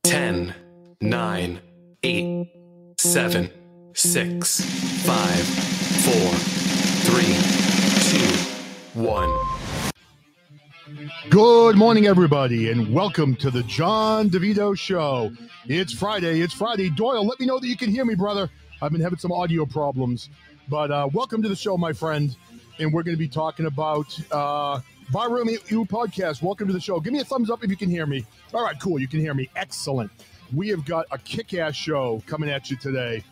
10, 9, 8, 7, 6, 5, 4, 3, 2, 1. Good morning, everybody, and welcome to the John DeVito Show. It's Friday. Doyle, let me know that you can hear me, brother. I've been having some audio problems, but welcome to the show, my friend. And we're going to be talking about Barroom EU podcast. Welcome to the show. Give me a thumbs up if you can hear me. All right, cool. You can hear me. Excellent. We have got a kick-ass show coming at you today.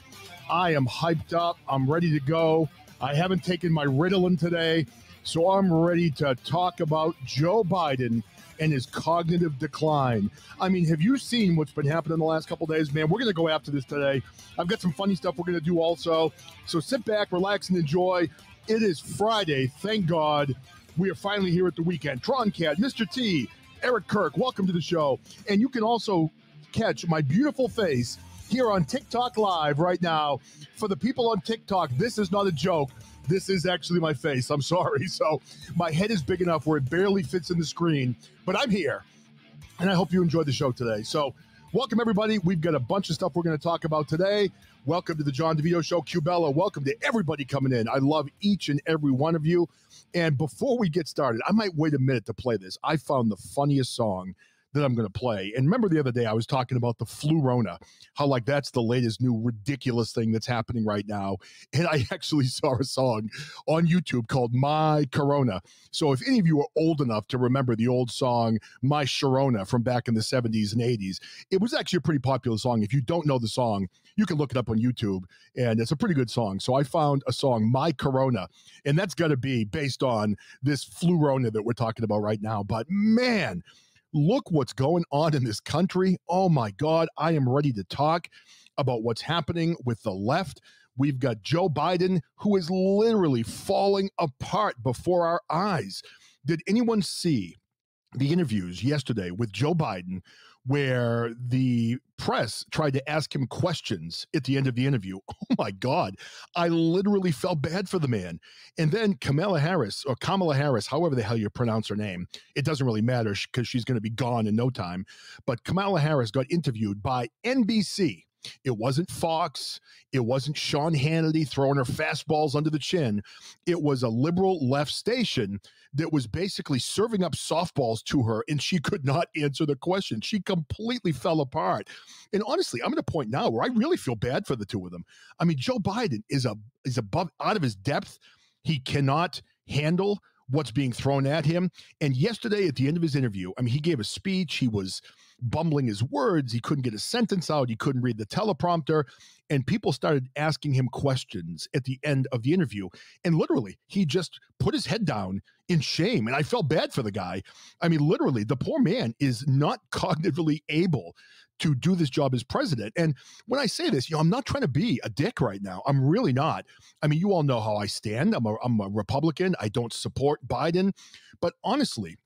I am hyped up. I'm ready to go. I haven't taken my Ritalin today, so I'm ready to talk about Joe Biden and his cognitive decline. I mean, have you seen what's been happening the last couple of days, man? We're going to go after this today. I've got some funny stuff we're going to do also. So sit back, relax, and enjoy. It is Friday. Thank God. We are finally here at the weekend. Troncat, Mr. T, Eric Kirk, welcome to the show. And you can also catch my beautiful face here on TikTok Live right now. For the people on TikTok, this is not a joke. This is actually my face. I'm sorry. So my head is big enough where it barely fits in the screen, but I'm here, and I hope you enjoyed the show today. So welcome, everybody. We've got a bunch of stuff we're going to talk about today. Welcome to the John DeVito Show. Cubella, welcome to everybody coming in. I love each and every one of you. And before we get started, I might wait a minute to play this. I found the funniest song that I'm going to play. And remember the other day I was talking about the flu-rona, how like that's the latest new ridiculous thing that's happening right now. And I actually saw a song on YouTube called My Corona. So if any of you are old enough to remember the old song My Sharona from back in the 70s and 80s, it was actually a pretty popular song. If you don't know the song, you can look it up on YouTube, and it's a pretty good song. So I found a song, My Corona, and that's got to be based on this flu-rona that we're talking about right now. But man, look what's going on in this country. Oh my God, I am ready to talk about what's happening with the left. We've got Joe Biden, who is literally falling apart before our eyes. Did anyone see the interviews yesterday with Joe Biden where the press tried to ask him questions at the end of the interview? Oh my God, I literally felt bad for the man. And then Kamala Harris, however the hell you pronounce her name, it doesn't really matter because she's going to be gone in no time. But Kamala Harris got interviewed by NBC. It wasn't Fox. It wasn't Sean Hannity throwing her fastballs under the chin. It was a liberal left station that was basically serving up softballs to her, and she could not answer the question. She completely fell apart. And honestly, I'm at a point now where I really feel bad for the two of them. I mean, Joe Biden is above, out of his depth. He cannot handle what's being thrown at him. And yesterday at the end of his interview, I mean, he gave a speech. He was bumbling his words. He couldn't get a sentence out. He couldn't read the teleprompter. And people started asking him questions at the end of the interview. And literally, he just put his head down in shame. And I felt bad for the guy. I mean, literally, the poor man is not cognitively able to do this job as president. And when I say this, I'm not trying to be a dick right now. I'm really not. I mean, you all know how I stand. I'm a Republican. I don't support Biden. But honestly,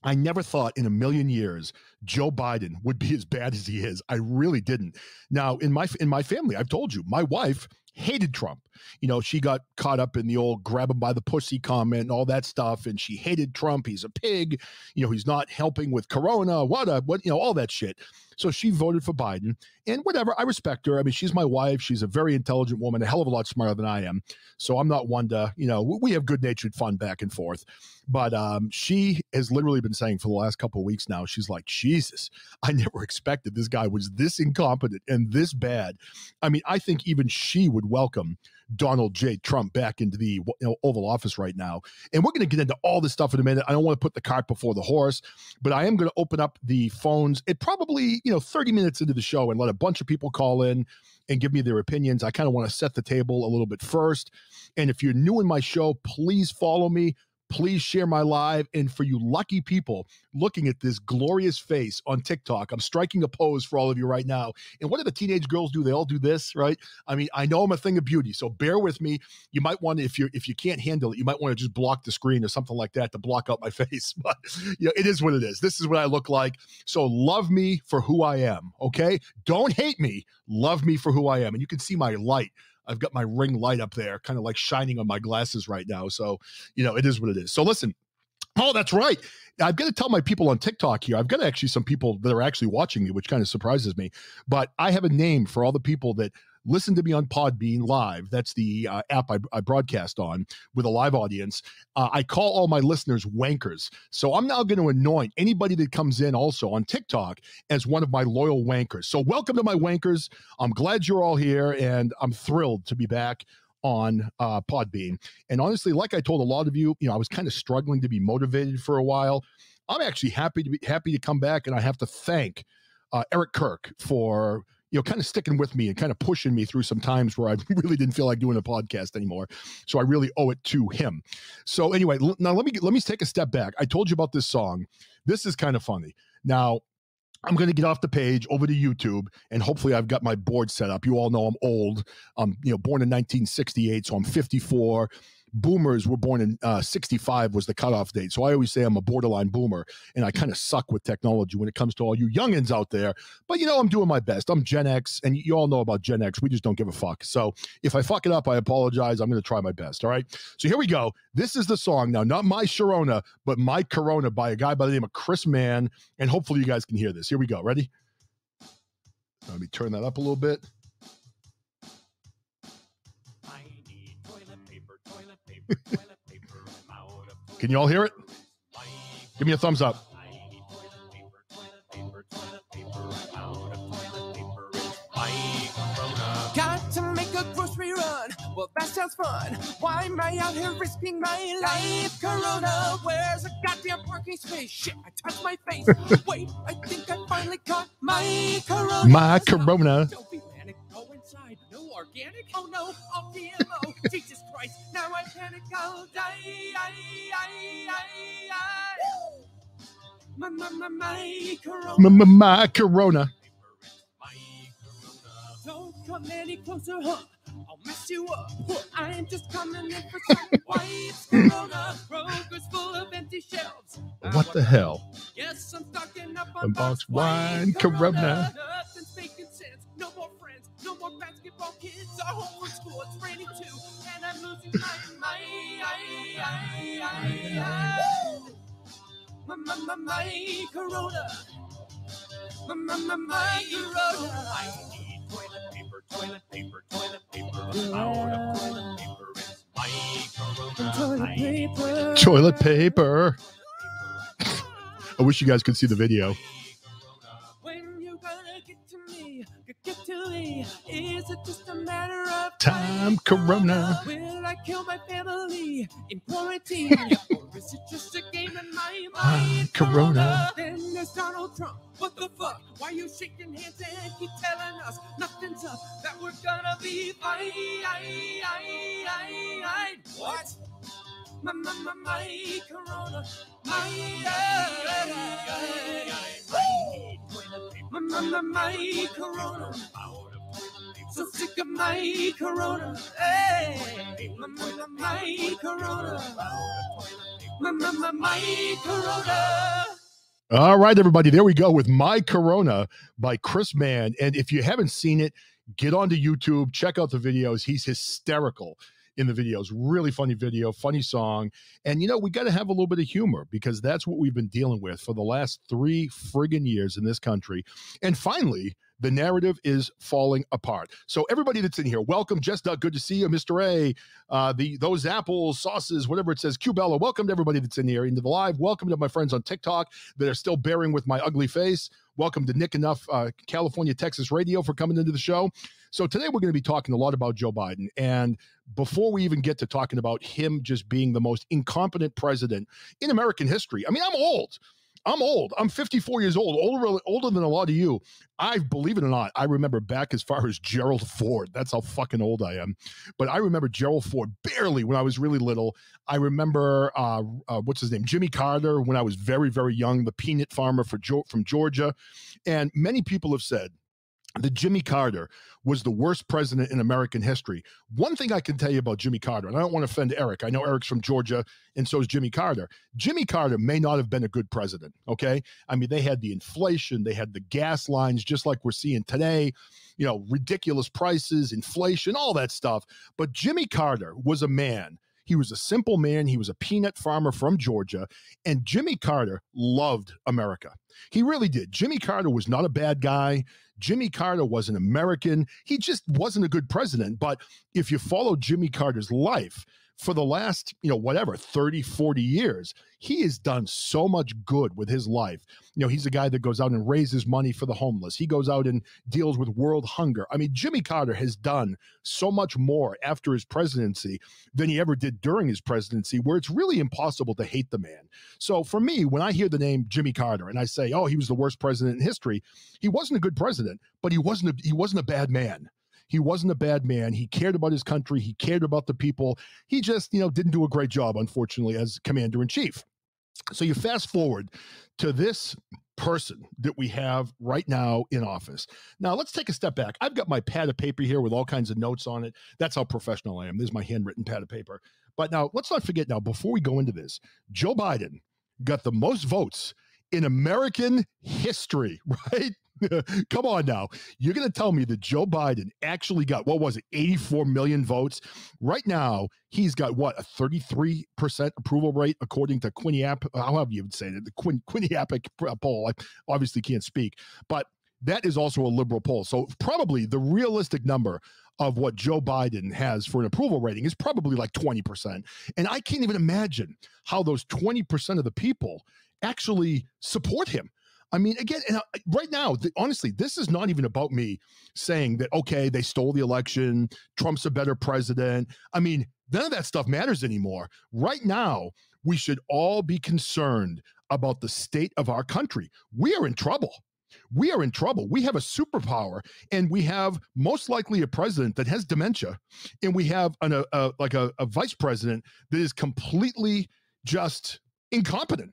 I never thought in a million years Joe Biden would be as bad as he is. I really didn't. Now, in my family, I've told you, my wife hated Trump. You know, she got caught up in the old grab him by the pussy comment and all that stuff, and she hated Trump. He's a pig. You know, he's not helping with Corona. All that shit. So she voted for Biden, and whatever. I respect her. I mean, she's my wife. She's a very intelligent woman, a hell of a lot smarter than I am. So I'm not one to, we have good-natured fun back and forth. But she has literally been saying for the last couple of weeks now, she's like, Jesus, I never expected this guy was this incompetent and this bad. I mean, I think even she would welcome Donald J. Trump back into the Oval Office right now. And we're going to get into all this stuff in a minute. I don't want to put the cart before the horse, but I am going to open up the phones at probably, 30 minutes into the show and let a bunch of people call in and give me their opinions. I kind of want to set the table a little bit first. And if you're new in my show, please follow me. Please share my live. And for you lucky people looking at this glorious face on TikTok, I'm striking a pose for all of you right now. And what do the teenage girls do? They all do this, right? I mean, I know I'm a thing of beauty, so bear with me. You might want to, if you can't handle it, you might want to just block the screen or something like that to block out my face. But it is what it is. This is what I look like. So love me for who I am, okay? Don't hate me. Love me for who I am. And you can see my light. I've got my ring light up there, kind of like shining on my glasses right now. So, it is what it is. So listen, Oh, that's right. I've got to tell my people on TikTok here. I've got actually some people that are actually watching me, which kind of surprises me. But I have a name for all the people that listen to me on Podbean live. That's the app I broadcast on with a live audience. I call all my listeners wankers. So I'm now going to anoint anybody that comes in also on TikTok as one of my loyal wankers. So welcome to my wankers. I'm glad you're all here, and I'm thrilled to be back on Podbean. And honestly, like I told a lot of you, I was kind of struggling to be motivated for a while. I'm actually happy to come back, and I have to thank Eric Kirk for kind of sticking with me and kind of pushing me through some times where I really didn't feel like doing a podcast anymore. So I really owe it to him. So anyway, now let me take a step back. I told you about this song. This is kind of funny. Now, I'm going to get off the page over to YouTube, and hopefully I've got my board set up. You all know I'm old. I'm born in 1968, so I'm 54. Boomers were born in 65 was the cutoff date. So I always say I'm a borderline boomer, and I kind of suck with technology when it comes to all you youngins out there. But I'm doing my best. I'm Gen X, and you all know about Gen X. We just don't give a fuck. So if I fuck it up, I apologize. I'm going to try my best. All right. So here we go. This is the song now, not My Sharona, but My Corona by a guy by the name of Chris Mann. And hopefully you guys can hear this. Here we go. Ready? Let me turn that up a little bit. Can you all hear it? Give me a thumbs up. Got to make a grocery run. Well, that sounds fun. Why am I out here risking my life? Corona, where's a goddamn parking space? Shit, I touched my face. Wait, I think I finally caught my Corona. My Corona. Don't be panic, go inside. No organic? Oh no, all GMO. Jesus Christ, now I panic, I'll die. My Corona. My Corona. Don't come any closer, huh? I'll mess you up. I'm just coming in for some wipes. Corona, Kroger's full of empty shelves. What the hell? Yes, I'm stocking up A on box wine, Corona. Nothing's making sense. No more friends, no more basketball kids. Are home from school, it's raining too. And I'm losing my Corona. My Corona. I need toilet paper. Out of toilet paper, it's my Corona. Toilet paper. I wish you guys could see the video. When you gonna get to me, is it just a matter of Time, Corona. Will I kill my family in quarantine? Or is it just a game in my mind? Corona. Then there's Donald Trump. What the fuck? Why you shaking hands and keep telling us nothing's up? That we're gonna be fine. What? My Corona. My Corona. So sick of my Corona. Hey, my Corona. My Corona. All right, everybody. There we go with My Corona by Chris Mann. And if you haven't seen it, get onto YouTube, check out the videos. He's hysterical in the videos. Really funny video, funny song. And, we got to have a little bit of humor because that's what we've been dealing with for the last 3 friggin' years in this country. And finally, the narrative is falling apart. So everybody that's in here, welcome. Jess Duck, good to see you. Mr. A, those apples, sauces, whatever it says, Cubella, welcome to everybody that's in here into the live. Welcome to my friends on TikTok that are still bearing with my ugly face. Welcome to Nick Enough, California, Texas Radio for coming into the show. So today we're going to be talking a lot about Joe Biden. And before we even get to talking about him just being the most incompetent president in American history, I mean, I'm old. I'm 54 years old, older than a lot of you. Believe it or not, I remember back as far as Gerald Ford. That's how fucking old I am. But I remember Gerald Ford barely when I was really little. I remember, what's his name? Jimmy Carter when I was very, very young, the peanut farmer from Georgia. And many people have said that Jimmy Carter was the worst president in American history. One thing I can tell you about Jimmy Carter, and I don't want to offend Eric. I know Eric's from Georgia, and so is Jimmy Carter. Jimmy Carter may not have been a good president, okay? I mean, they had the inflation, they had the gas lines, just like we're seeing today, ridiculous prices, inflation, all that stuff. But Jimmy Carter was a man. He was a simple man. He was a peanut farmer from Georgia. And Jimmy Carter loved America. He really did. Jimmy Carter was not a bad guy. Jimmy Carter was an American. He just wasn't a good president. But if you follow Jimmy Carter's life, for the last, 30, 40 years, he has done so much good with his life. He's a guy that goes out and raises money for the homeless. He goes out and deals with world hunger. I mean, Jimmy Carter has done so much more after his presidency than he ever did during his presidency, where it's really impossible to hate the man. So for me, when I hear the name Jimmy Carter and I say, oh, he was the worst president in history, he wasn't a good president, but he wasn't a bad man. He wasn't a bad man. He cared about his country. He cared about the people. He just, didn't do a great job, unfortunately, as commander-in-chief. So you fast forward to this person that we have right now in office. Now, let's take a step back. I've got my pad of paper here with all kinds of notes on it. That's how professional I am. This is my handwritten pad of paper. But now, let's not forget now, before we go into this, Joe Biden got the most votes in American history, right? Come on now. You're going to tell me that Joe Biden actually got, 84 million votes? Right now, he's got, a 33% approval rate, according to Quinnipiac, however you would say it, the Quinnipiac poll. I obviously can't speak, but that is also a liberal poll. So probably the realistic number of what Joe Biden has for an approval rating is probably like 20%. And I can't even imagine how those 20% of the people actually support him. I mean, again, right now, honestly, this is not even about me saying that, okay, they stole the election, Trump's a better president. I mean, none of that stuff matters anymore. Right now, we should all be concerned about the state of our country. We are in trouble. We are in trouble. We have a superpower, and we have most likely a president that has dementia, and we have a vice president that is completely just incompetent.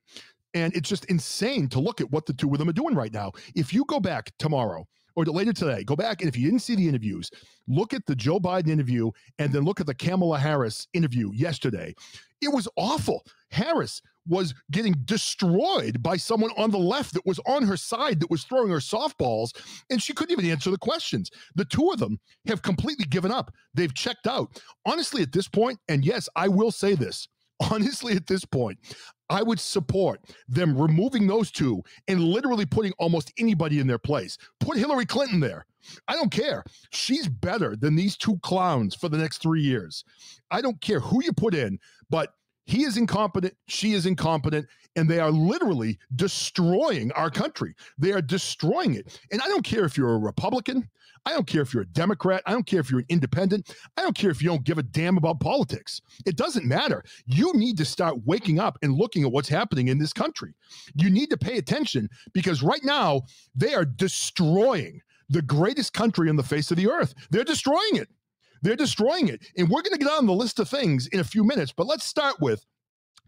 And it's just insane to look at what the two of them are doing right now. If you go back tomorrow or later today, go back, and if you didn't see the interviews, look at the Joe Biden interview and then look at the Kamala Harris interview yesterday. It was awful. Harris was getting destroyed by someone on the left that was on her side, that was throwing her softballs, and she couldn't even answer the questions. The two of them have completely given up. They've checked out. Honestly, at this point, and yes, I will say this, honestly, at this point, I would support them removing those two and literally putting almost anybody in their place. Put Hillary Clinton there. I don't care. She's better than these two clowns for the next 3 years. I don't care who you put in, but he is incompetent, she is incompetent, and they are literally destroying our country. They are destroying it. And I don't care if you're a Republican. I don't care if you're a Democrat. I don't care if you're an independent. I don't care if you don't give a damn about politics. It doesn't matter. You need to start waking up and looking at what's happening in this country. You need to pay attention, because right now they are destroying the greatest country on the face of the earth. They're destroying it. They're destroying it. And we're going to get on the list of things in a few minutes, but let's start with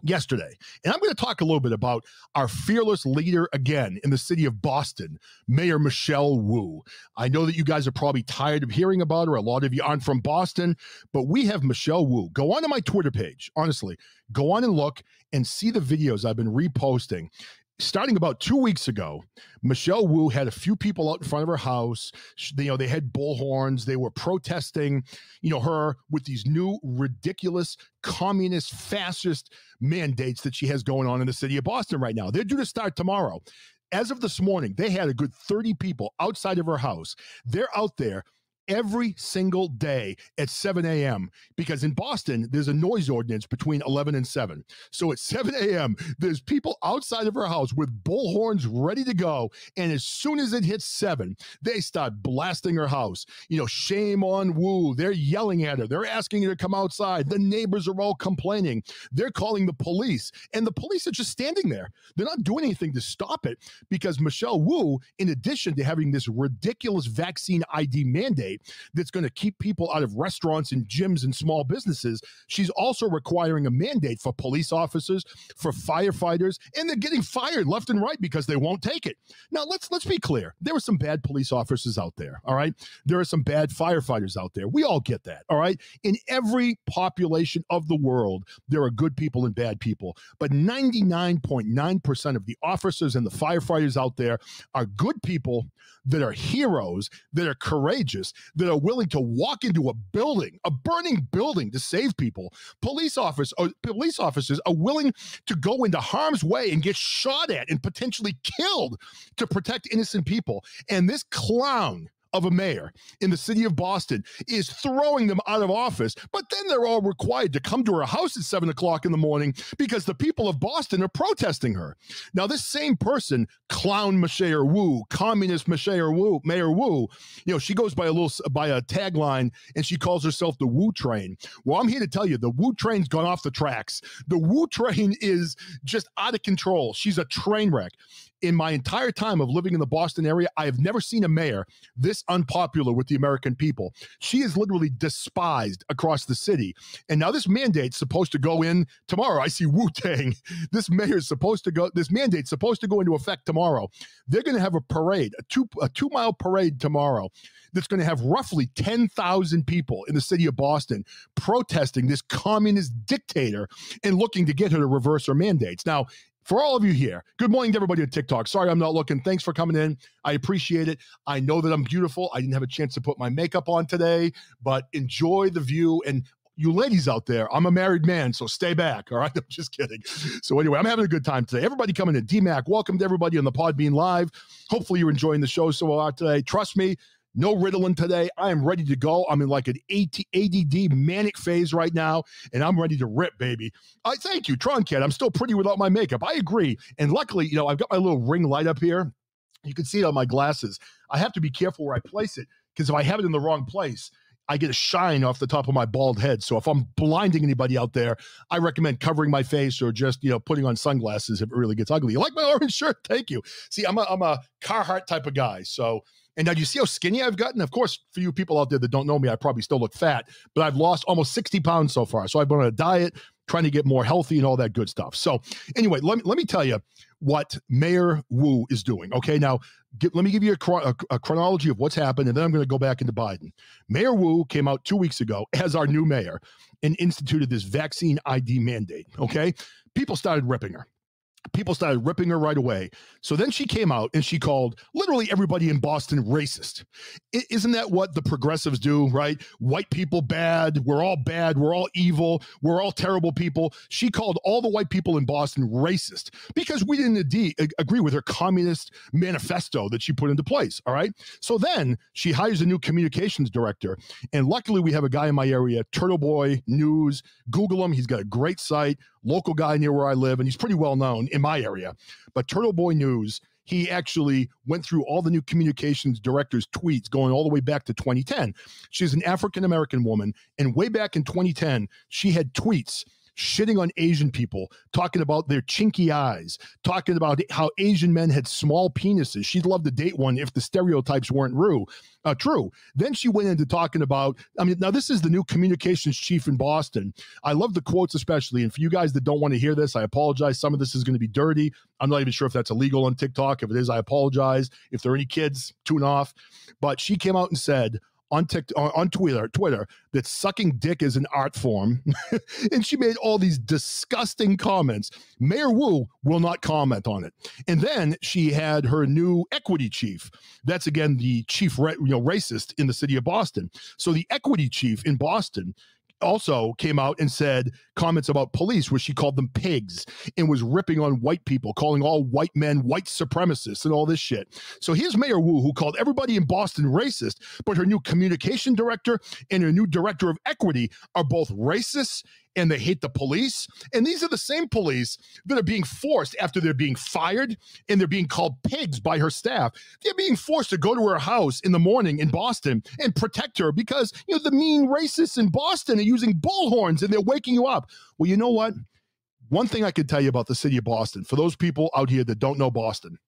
yesterday. And I'm going to talk a little bit about our fearless leader again in the city of Boston, Mayor Michelle Wu. I know that you guys are probably tired of hearing about her. A lot of you aren't from Boston, but we have Michelle Wu. Go on to my Twitter page. Honestly, go on and look and see the videos I've been reposting. Starting about 2 weeks ago, Michelle Wu had a few people out in front of her house. They had bullhorns. They were protesting, her with these new ridiculous communist fascist mandates that she has going on in the city of Boston right now. They're due to start tomorrow. As of this morning, they had a good 30 people outside of her house. They're out there every single day at 7 a.m. because in Boston, there's a noise ordinance between 11 and 7. So at 7 a.m., there's people outside of her house with bullhorns ready to go. And as soon as it hits 7, they start blasting her house. Shame on Wu. They're yelling at her. They're asking her to come outside. The neighbors are all complaining. They're calling the police. And the police are just standing there. They're not doing anything to stop it, because Michelle Wu, in addition to having this ridiculous vaccine ID mandate that's going to keep people out of restaurants and gyms and small businesses, she's also requiring a mandate for police officers, for firefighters, and they're getting fired left and right because they won't take it. Now, let's be clear. There are some bad police officers out there, all right? There are some bad firefighters out there. We all get that, all right? In every population of the world, there are good people and bad people, but 99.9% of the officers and the firefighters out there are good people that are heroes, that are courageous, that are willing to walk into a building, a burning building, to save people. Police officers are willing to go into harm's way and get shot at and potentially killed to protect innocent people. And this clown of a mayor in the city of Boston is throwing them out of office, but then they're all required to come to her house at 7 o'clock in the morning because the people of Boston are protesting her. Now, this same person, clown Mayor Wu, communist Mayor Wu, she goes by a tagline, and she calls herself the Wu Train. Well, I'm here to tell you, the Wu Train's gone off the tracks. The Wu Train is just out of control. She's a train wreck. In my entire time of living in the Boston area, I have never seen a mayor this unpopular with the American people. She is literally despised across the city. And now this mandate's supposed to go in tomorrow. I see Wu-Tang. This mandate's supposed to go into effect tomorrow. They're going to have a parade, a 2-mile parade tomorrow that's going to have roughly 10,000 people in the city of Boston protesting this communist dictator and looking to get her to reverse her mandates. Now, for all of you here, good morning to everybody on TikTok. Sorry I'm not looking. Thanks for coming in. I appreciate it. I know that I'm beautiful. I didn't have a chance to put my makeup on today, but enjoy the view. And you ladies out there, I'm a married man, so stay back, all right? I'm just kidding. So anyway, I'm having a good time today. Everybody coming in. D-Mac, welcome to everybody on the Podbean Live. Hopefully you're enjoying the show so far today. Trust me, no Ritalin today. I am ready to go. I'm in like an ADD manic phase right now, and I'm ready to rip, baby. Thank you, Tron Cat. I'm still pretty without my makeup. I agree. And luckily, I've got my little ring light up here. You can see it on my glasses. I have to be careful where I place it, because if I have it in the wrong place, I get a shine off the top of my bald head. So if I'm blinding anybody out there, I recommend covering my face or just, putting on sunglasses if it really gets ugly. You like my orange shirt? Thank you. See, I'm a Carhartt type of guy. So, and now do you see how skinny I've gotten? Of course, for you people out there that don't know me, I probably still look fat, but I've lost almost 60 pounds so far. So I've been on a diet, trying to get more healthy and all that good stuff. So anyway, let me tell you what Mayor Wu is doing. Okay, now let me give you a chronology of what's happened, and then I'm going to go back into Biden. Mayor Wu came out 2 weeks ago as our new mayor and instituted this vaccine ID mandate. Okay, people started ripping her. People started ripping her right away. So then she came out and she called literally everybody in Boston racist. Isn't that what the progressives do, right? White people bad. We're all evil. We're all terrible people. She called all the white people in Boston racist because we didn't agree with her communist manifesto that she put into place, all right? So then she hires a new communications director. And luckily we have a guy in my area, Turtle Boy News. Google him. He's got a great site. Local guy near where I live, and he's pretty well known in my area. But Turtle Boy News, he actually went through all the new communications director's tweets going all the way back to 2010. She's an African-American woman, and way back in 2010, she had tweets shitting on Asian people, talking about their chinky eyes, talking about how Asian men had small penises. She'd love to date one if the stereotypes weren't true. Then she went into talking about, now this is the new communications chief in Boston. I love the quotes especially, and for you guys that don't want to hear this, I apologize. Some of this is going to be dirty. I'm not even sure if that's illegal on TikTok. If it is, I apologize. If there are any kids, tune off. But she came out and said, on Twitter, that sucking dick is an art form. And she made all these disgusting comments. Mayor Wu will not comment on it. And then she had her new equity chief. That's, again, the chief racist in the city of Boston. So the equity chief in Boston also came out and said comments about police where she called them pigs and was ripping on white people, calling all white men white supremacists and all this shit. So here's Mayor Wu, who called everybody in Boston racist, but her new communication director and her new director of equity are both racists and they hate the police. And these are the same police that are being forced after they're being fired and they're being called pigs by her staff. They're being forced to go to her house in the morning in Boston and protect her because, the mean racists in Boston are using bullhorns and they're waking you up. Well, you know what? One thing I can tell you about the city of Boston, for those people out here that don't know Boston,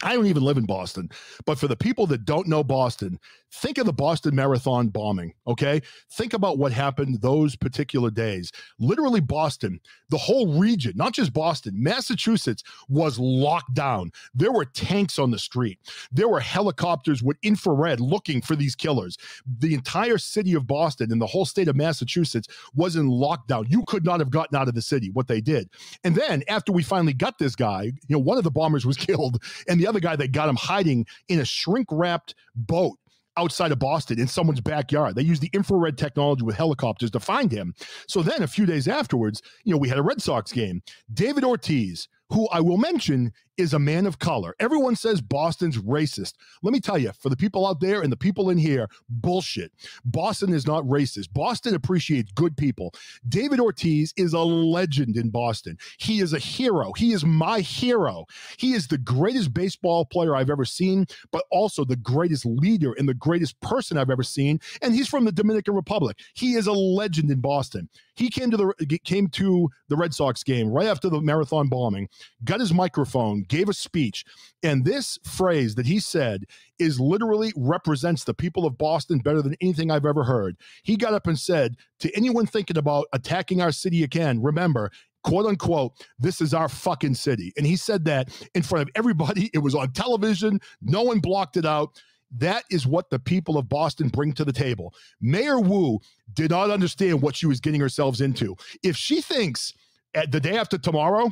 I don't even live in Boston, but for the people that don't know Boston, think of the Boston Marathon bombing, okay? Think about what happened those particular days. Literally Boston, the whole region, not just Boston, Massachusetts was locked down. There were tanks on the street. There were helicopters with infrared looking for these killers. The entire city of Boston and the whole state of Massachusetts was in lockdown. You could not have gotten out of the city, what they did. And then after we finally got this guy, one of the bombers was killed, and the other guy, they got him hiding in a shrink-wrapped boat outside of Boston in someone's backyard. They used the infrared technology with helicopters to find him. So then a few days afterwards, we had a Red Sox game. David Ortiz, who I will mention is a man of color. Everyone says Boston's racist. Let me tell you, for the people out there and the people in here, bullshit. Boston is not racist. Boston appreciates good people. David Ortiz is a legend in Boston. He is a hero. He is my hero. He is the greatest baseball player I've ever seen, but also the greatest leader and the greatest person I've ever seen. And he's from the Dominican Republic. He is a legend in Boston. He came to the Red Sox game right after the marathon bombing, got his microphone, gave a speech, and this phrase that he said is literally represents the people of Boston better than anything I've ever heard. He got up and said, to anyone thinking about attacking our city again, remember, quote unquote, this is our fucking city. And he said that in front of everybody. It was on television. No one blocked it out. That is what the people of Boston bring to the table. Mayor Wu did not understand what she was getting herself into. If she thinks the day after tomorrow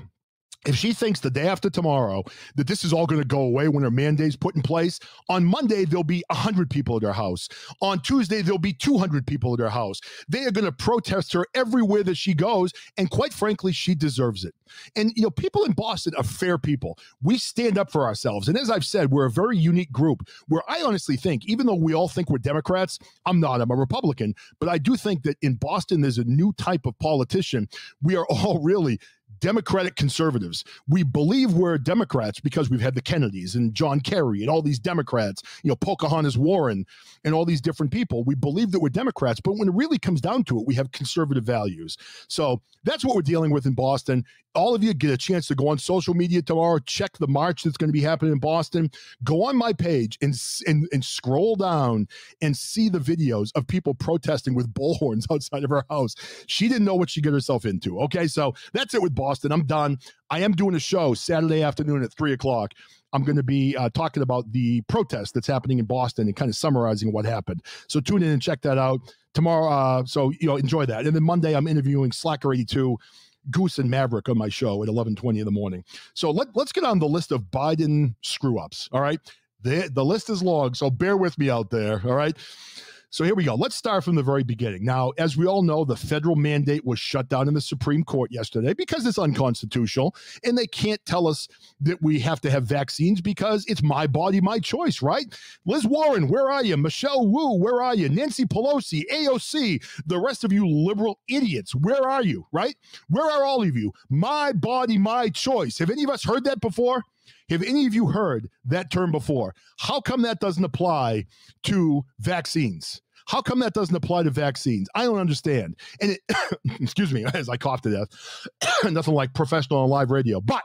that this is all going to go away when her mandate's put in place, on Monday, there'll be 100 people at her house. On Tuesday, there'll be 200 people at her house. They are going to protest her everywhere that she goes. And quite frankly, she deserves it. And, people in Boston are fair people. We stand up for ourselves. And as I've said, we're a very unique group where I honestly think, even though we all think we're Democrats, I'm a Republican, but I do think that in Boston, there's a new type of politician. We are all really Democratic conservatives. We believe we're Democrats because we've had the Kennedys and John Kerry and all these Democrats, Pocahontas Warren and all these different people. We believe that we're Democrats, but when it really comes down to it, we have conservative values. So that's what we're dealing with in Boston. All of you get a chance to go on social media tomorrow, check the march that's going to be happening in Boston. Go on my page and scroll down and see the videos of people protesting with bullhorns outside of her house. She didn't know what she got herself into. Okay, so that's it with Boston. I'm done. I am doing a show Saturday afternoon at 3:00. I'm going to be talking about the protest that's happening in Boston and kind of summarizing what happened. So tune in and check that out tomorrow. So enjoy that. And then Monday, I'm interviewing Slacker 82, Goose and Maverick on my show at 11:20 in the morning. So let's get on the list of Biden screw-ups. All right. The list is long, so bear with me out there. All right. So here we go. Let's start from the very beginning. Now, as we all know, the federal mandate was shut down in the Supreme Court yesterday because it's unconstitutional, and they can't tell us that we have to have vaccines because it's my body, my choice, right? Liz Warren, where are you? Michelle Wu, where are you? Nancy Pelosi, AOC, the rest of you liberal idiots, where are you, right? Where are all of you? My body, my choice. Have any of us heard that before? Have any of you heard that term before? How come that doesn't apply to vaccines? How come that doesn't apply to vaccines? I don't understand. And it, excuse me, as I cough to death, nothing like professional on live radio. But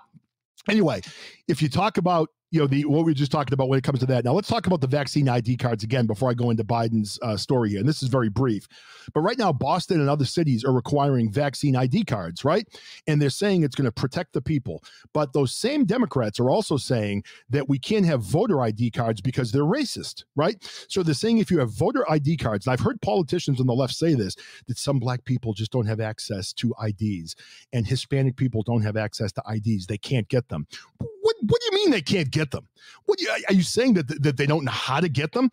anyway, if you talk about what we were just talking about when it comes to that. Now, let's talk about the vaccine ID cards again before I go into Biden's story here. And this is very brief. But right now, Boston and other cities are requiring vaccine ID cards, right? And they're saying it's going to protect the people. But those same Democrats are also saying that we can't have voter ID cards because they're racist, right? So they're saying if you have voter ID cards, and I've heard politicians on the left say this, that some black people just don't have access to IDs and Hispanic people don't have access to IDs. They can't get them. What do you mean they can't get them? Are you saying that they don't know how to get them?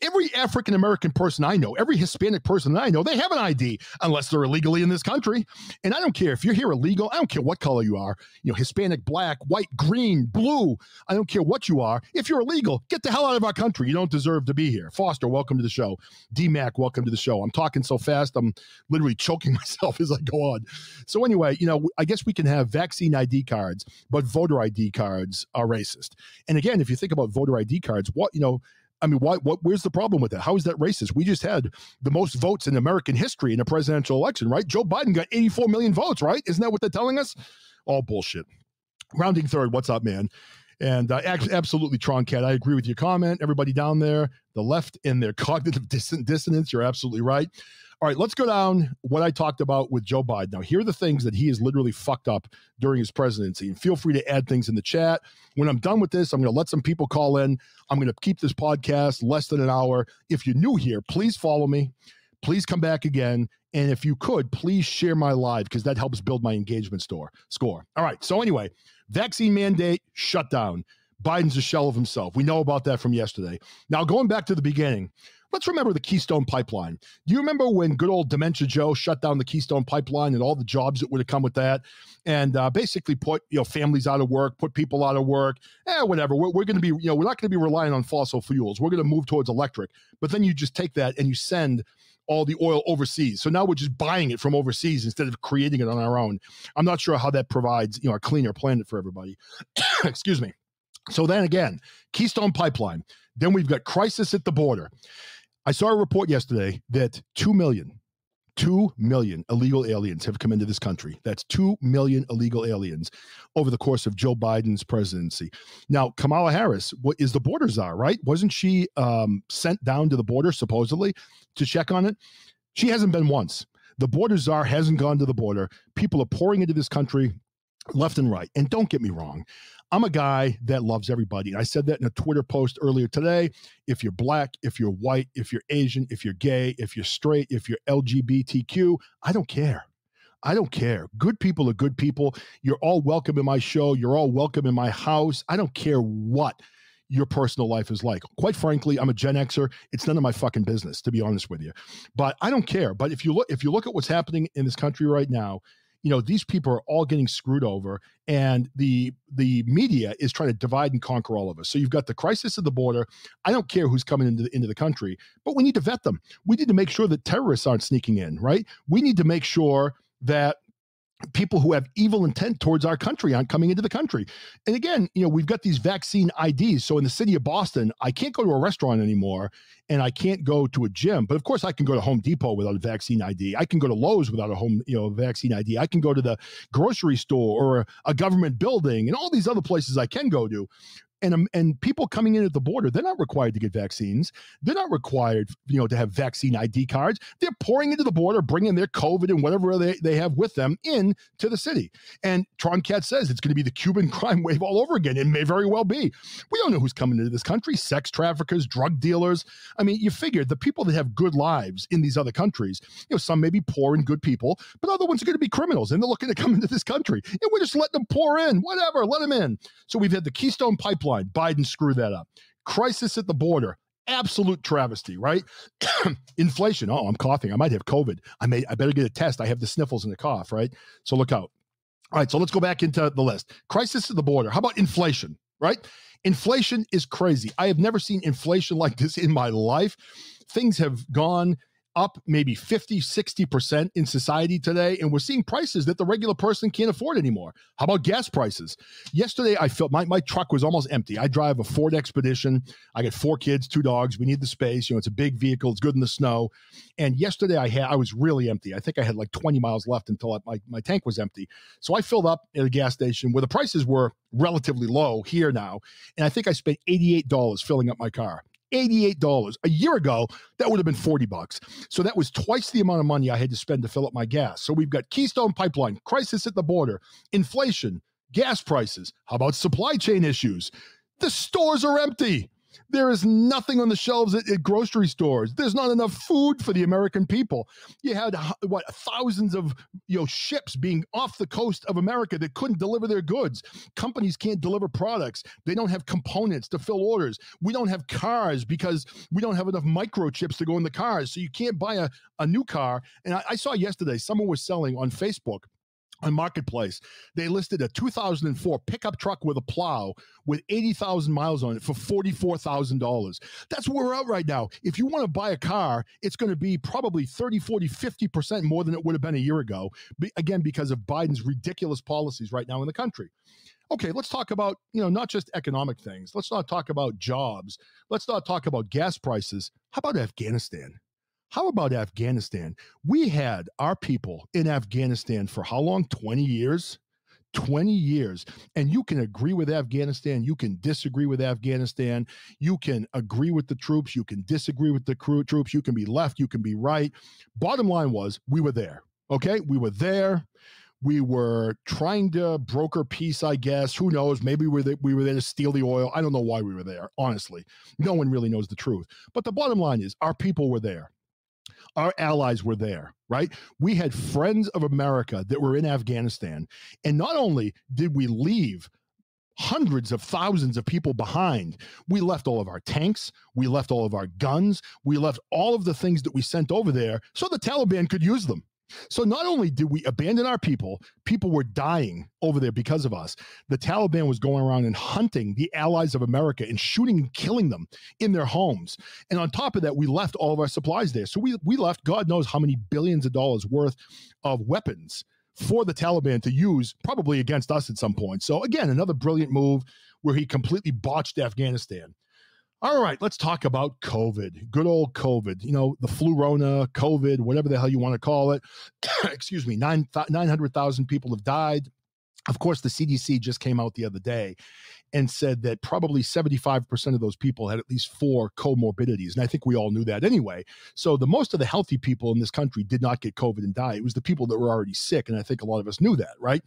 Every African-American person I know, every Hispanic person I know, they have an ID unless they're illegally in this country. And I don't care if you're here illegal. I don't care what color you are, Hispanic, black, white, green, blue. I don't care what you are. If you're illegal, get the hell out of our country. You don't deserve to be here. Foster, welcome to the show. D-Mac, welcome to the show. I'm talking so fast, I'm literally choking myself as I go on. So anyway, I guess we can have vaccine ID cards, but voter ID cards are racist. And again, if you think about voter ID cards, where's the problem with that? How is that racist? We just had the most votes in American history in a presidential election, right? Joe Biden got 84 million votes, right? Isn't that what they're telling us? All bullshit. Rounding third, what's up, man? And absolutely, Troncat, I agree with your comment. Everybody down there, the left and their cognitive dissonance, you're absolutely right. All right, let's go down what I talked about with Joe Biden. Now, here are the things that he has literally fucked up during his presidency. And feel free to add things in the chat. When I'm done with this, I'm going to let some people call in. I'm going to keep this podcast less than an hour. If you're new here, please follow me. Please come back again. And if you could, please share my live because that helps build my engagement score. All right, so anyway, vaccine mandate shut down. Biden's a shell of himself. We know about that from yesterday. Now, going back to the beginning, let's remember the Keystone Pipeline. Do you remember when good old Dementia Joe shut down the Keystone Pipeline and all the jobs that would have come with that, and basically put families out of work, put people out of work? Whatever. We're going to be we're not going to be relying on fossil fuels. We're going to move towards electric. But then you just take that and you send all the oil overseas. So now we're just buying it from overseas instead of creating it on our own. I'm not sure how that provides a cleaner planet for everybody. Excuse me. So then again, Keystone Pipeline. Then we've got crisis at the border. I saw a report yesterday that 2 million illegal aliens have come into this country. That's 2 million illegal aliens over the course of Joe Biden's presidency. Now, Kamala Harris is the border czar, right? Wasn't she sent down to the border, supposedly, to check on it? She hasn't been once. The border czar hasn't gone to the border. People are pouring into this country left and right. And don't get me wrong, I'm a guy that loves everybody. And I said that in a Twitter post earlier today. If you're black, if you're white, if you're Asian, if you're gay, if you're straight, if you're LGBTQ, I don't care. I don't care. Good people are good people. You're all welcome in my show. You're all welcome in my house. I don't care what your personal life is like. Quite frankly, I'm a Gen Xer. It's none of my fucking business, to be honest with you. But I don't care. But if you look at what's happening in this country right now, these people are all getting screwed over, and the media is trying to divide and conquer all of us. So you've got the crisis at the border. I don't care who's coming into the country, but we need to vet them. We need to make sure that terrorists aren't sneaking in, right? We need to make sure that people who have evil intent towards our country aren't coming into the country. And again, we've got these vaccine IDs. So in the city of Boston, I can't go to a restaurant anymore, and I can't go to a gym. But of course, I can go to Home Depot without a vaccine ID. I can go to Lowe's without a vaccine ID. I can go to the grocery store or a government building and all these other places I can go to. And people coming in at the border, they're not required to get vaccines. They're not required, to have vaccine ID cards. They're pouring into the border, bringing their COVID and whatever they have with them in to the city. And Troncat says it's going to be the Cuban crime wave all over again. It may very well be. We don't know who's coming into this country. Sex traffickers, drug dealers. I mean, you figure the people that have good lives in these other countries, some may be poor and good people, but other ones are going to be criminals, and they're looking to come into this country. And we're just letting them pour in, whatever, let them in. So we've had the Keystone Pipeline. Biden screwed that up. Crisis at the border. Absolute travesty, right? Inflation. Oh, I'm coughing. I might have COVID. I better get a test. I have the sniffles and the cough, right? So look out. All right, so let's go back into the list. Crisis at the border. How about inflation, right? Inflation is crazy. I have never seen inflation like this in my life. Things have gone up maybe 50, 60% in society today, and we're seeing prices that the regular person can't afford anymore. How about gas prices? Yesterday, I felt my truck was almost empty. I drive a Ford Expedition. I got 4 kids, 2 dogs. We need the space. It's a big vehicle. It's good in the snow. And yesterday, I was really empty. I think I had like 20 miles left until my tank was empty. So I filled up at a gas station where the prices were relatively low here now, and I think I spent $88 filling up my car. $88. A year ago, that would have been $40. So that was twice the amount of money I had to spend to fill up my gas. So we've got Keystone Pipeline, crisis at the border, inflation, gas prices. How about supply chain issues? The stores are empty. There is nothing on the shelves at grocery stores. There's not enough food for the American people. You had thousands of ships being off the coast of America that couldn't deliver their goods. Companies can't deliver products. They don't have components to fill orders. We don't have cars because we don't have enough microchips to go in the cars. So you can't buy a new car. And I saw yesterday someone was selling on Facebook, on Marketplace, they listed a 2004 pickup truck with a plow with 80,000 miles on it for $44,000. That's where we're at right now. If you want to buy a car, it's going to be probably 30, 40, 50% more than it would have been a year ago. Again, because of Biden's ridiculous policies right now in the country. Okay, let's talk about, not just economic things. Let's not talk about jobs. Let's not talk about gas prices. How about Afghanistan? How about Afghanistan? We had our people in Afghanistan for how long? 20 years? 20 years. And you can agree with Afghanistan. You can disagree with Afghanistan. You can agree with the troops. You can disagree with the troops. You can be left. You can be right. Bottom line was, we were there. Okay? We were there. We were trying to broker peace, I guess. Who knows? Maybe we were there to steal the oil. I don't know why we were there, honestly. No one really knows the truth. But the bottom line is, our people were there. Our allies were there, right? We had friends of America that were in Afghanistan. And not only did we leave hundreds of thousands of people behind. We left all of our tanks. We left all of our guns. We left all of the things that we sent over there so the Taliban could use them. So not only did we abandon our people, people were dying over there because of us. The Taliban was going around and hunting the allies of America and shooting and killing them in their homes. And on top of that, we left all of our supplies there. So we left God knows how many billions of dollars worth of weapons for the Taliban to use, probably against us at some point. So again, another brilliant move where he completely botched Afghanistan. All right, let's talk about COVID. Good old COVID. You know, the flu-rona, COVID, whatever the hell you want to call it. Excuse me, 900,000 people have died. Of course, the CDC just came out the other day and said that probably 75% of those people had at least 4 comorbidities. And I think we all knew that anyway. So the most of the healthy people in this country did not get COVID and die. It was the people that were already sick. And I think a lot of us knew that, right?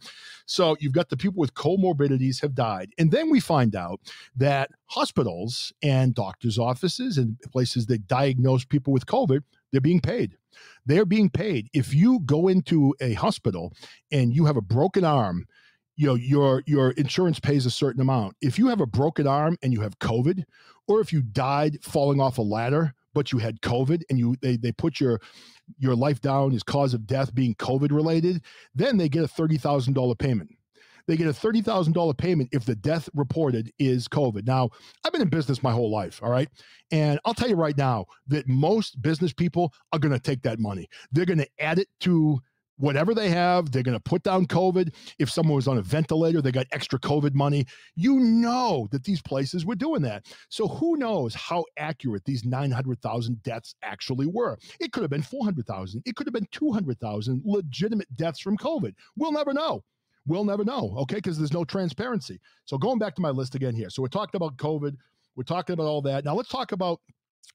So you've got the people with comorbidities have died. And then we find out that hospitals and doctors' offices and places that diagnose people with COVID, they're being paid. They're being paid. If you go into a hospital and you have a broken arm, you know, your insurance pays a certain amount. If you have a broken arm and you have COVID, or if you died falling off a ladder, but you had COVID and they put your life down as cause of death being COVID related, then they get a $30,000 payment. They get a $30,000 payment if the death reported is COVID. Now, I've been in business my whole life, all right? And I'll tell you right now that most business people are going to take that money. They're going to add it to whatever they have. They're going to put down COVID. If someone was on a ventilator, they got extra COVID money. You know that these places were doing that. So who knows how accurate these 900,000 deaths actually were? It could have been 400,000. It could have been 200,000 legitimate deaths from COVID. We'll never know. We'll never know, okay, because there's no transparency. So going back to my list again here. So we're talking about COVID. We're talking about all that. Now let's talk about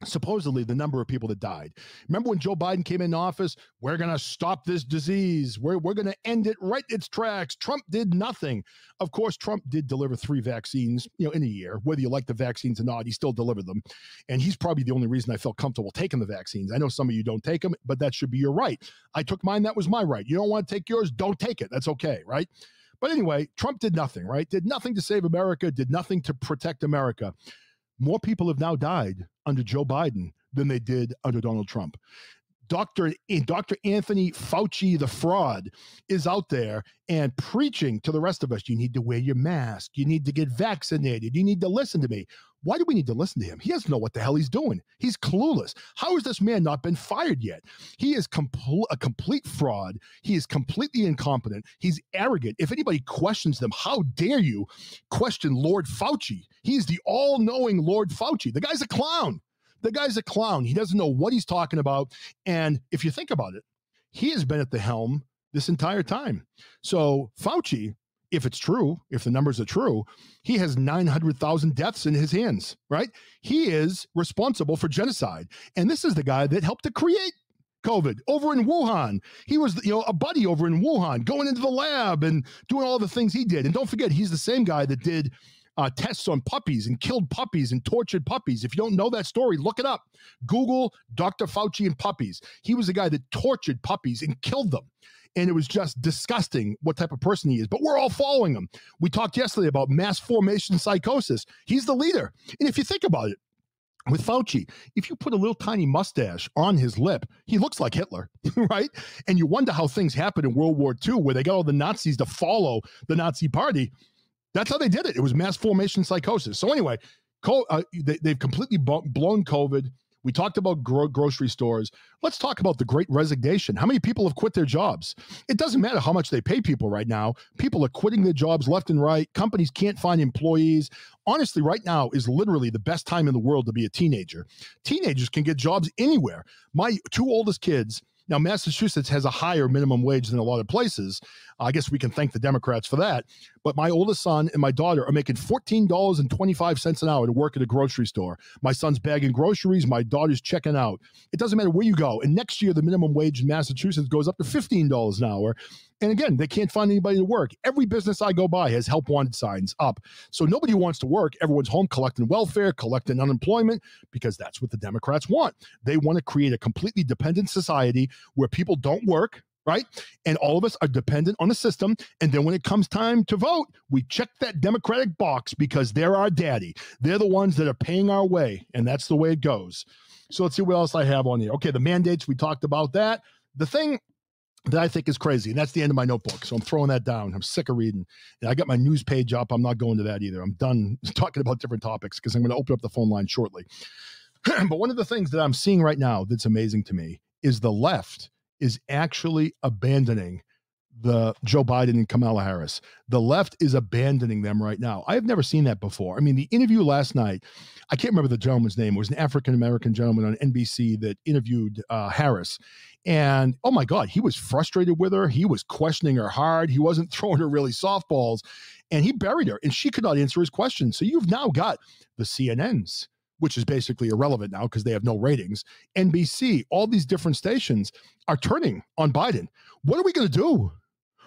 supposedly the number of people that died. Remember when Joe Biden came in office? We're going to stop this disease. We're going to end it right in its tracks. Trump did nothing. Of course, Trump did deliver 3 vaccines, in a year. Whether you like the vaccines or not, he still delivered them. And he's probably the only reason I felt comfortable taking the vaccines. I know some of you don't take them, but that should be your right. I took mine. That was my right. You don't want to take yours? Don't take it. That's okay, right? But anyway, Trump did nothing, right? Did nothing to save America, did nothing to protect America. More people have now died under Joe Biden than they did under Donald Trump. Dr. Anthony Fauci, the fraud, is out there and preaching to the rest of us. You need to wear your mask. You need to get vaccinated. You need to listen to me. Why do we need to listen to him? He doesn't know what the hell he's doing. He's clueless. How has this man not been fired yet? He is a complete fraud. He is completely incompetent. He's arrogant. If anybody questions them, how dare you question Lord Fauci? He's the all-knowing Lord Fauci. The guy's a clown. The guy's a clown. He doesn't know what he's talking about. And if you think about it, he has been at the helm this entire time. So Fauci, if it's true, if the numbers are true, he has 900,000 deaths in his hands, right? He is responsible for genocide. And this is the guy that helped to create COVID over in Wuhan. He was, a buddy over in Wuhan, going into the lab and doing all the things he did. And don't forget, he's the same guy that did tests on puppies and killed puppies and tortured puppies. If you don't know that story, look it up. Google Dr. Fauci and puppies. He was the guy that tortured puppies and killed them. And it was just disgusting what type of person he is. But we're all following him. We talked yesterday about mass formation psychosis. He's the leader. And if you think about it, with Fauci, if you put a little tiny mustache on his lip, he looks like Hitler, right? And you wonder how things happened in World War II, where they got all the Nazis to follow the Nazi party. That's how they did it. It was mass formation psychosis. So anyway, they've completely blown COVID. We talked about grocery stores. Let's talk about the Great Resignation. How many people have quit their jobs? It doesn't matter how much they pay people right now. People are quitting their jobs left and right. Companies can't find employees. Honestly, right now is literally the best time in the world to be a teenager. Teenagers can get jobs anywhere. My 2 oldest kids. Now, Massachusetts has a higher minimum wage than a lot of places. I guess we can thank the Democrats for that. But my oldest son and my daughter are making $14.25 an hour to work at a grocery store. My son's bagging groceries. My daughter's checking out. It doesn't matter where you go. And next year, the minimum wage in Massachusetts goes up to $15 an hour. And again, they can't find anybody to work. Every business I go by has help wanted signs up. So nobody wants to work. Everyone's home collecting welfare, collecting unemployment, because that's what the Democrats want. They want to create a completely dependent society where people don't work. right? And all of us are dependent on the system. And then when it comes time to vote, we check that Democratic box because they're our daddy. They're the ones that are paying our way. And that's the way it goes. So let's see what else I have on here. Okay, the mandates, we talked about that. The thing that I think is crazy, and that's the end of my notebook. So I'm throwing that down. I'm sick of reading. And I got my news page up. I'm not going to that either. I'm done talking about different topics because I'm going to open up the phone line shortly. But one of the things that I'm seeing right now that's amazing to me is the left is actually abandoning the Joe Biden and Kamala Harris. The left is abandoning them right now. I have never seen that before. I mean, the interview last night, I can't remember the gentleman's name. It was an African-American gentleman on NBC that interviewed Harris. And, oh my God, he was frustrated with her. He was questioning her hard. He wasn't throwing her really softballs. And he buried her, and she could not answer his question. So you've now got the CNNs, which is basically irrelevant now because they have no ratings. NBC, all these different stations are turning on Biden. What are we going to do?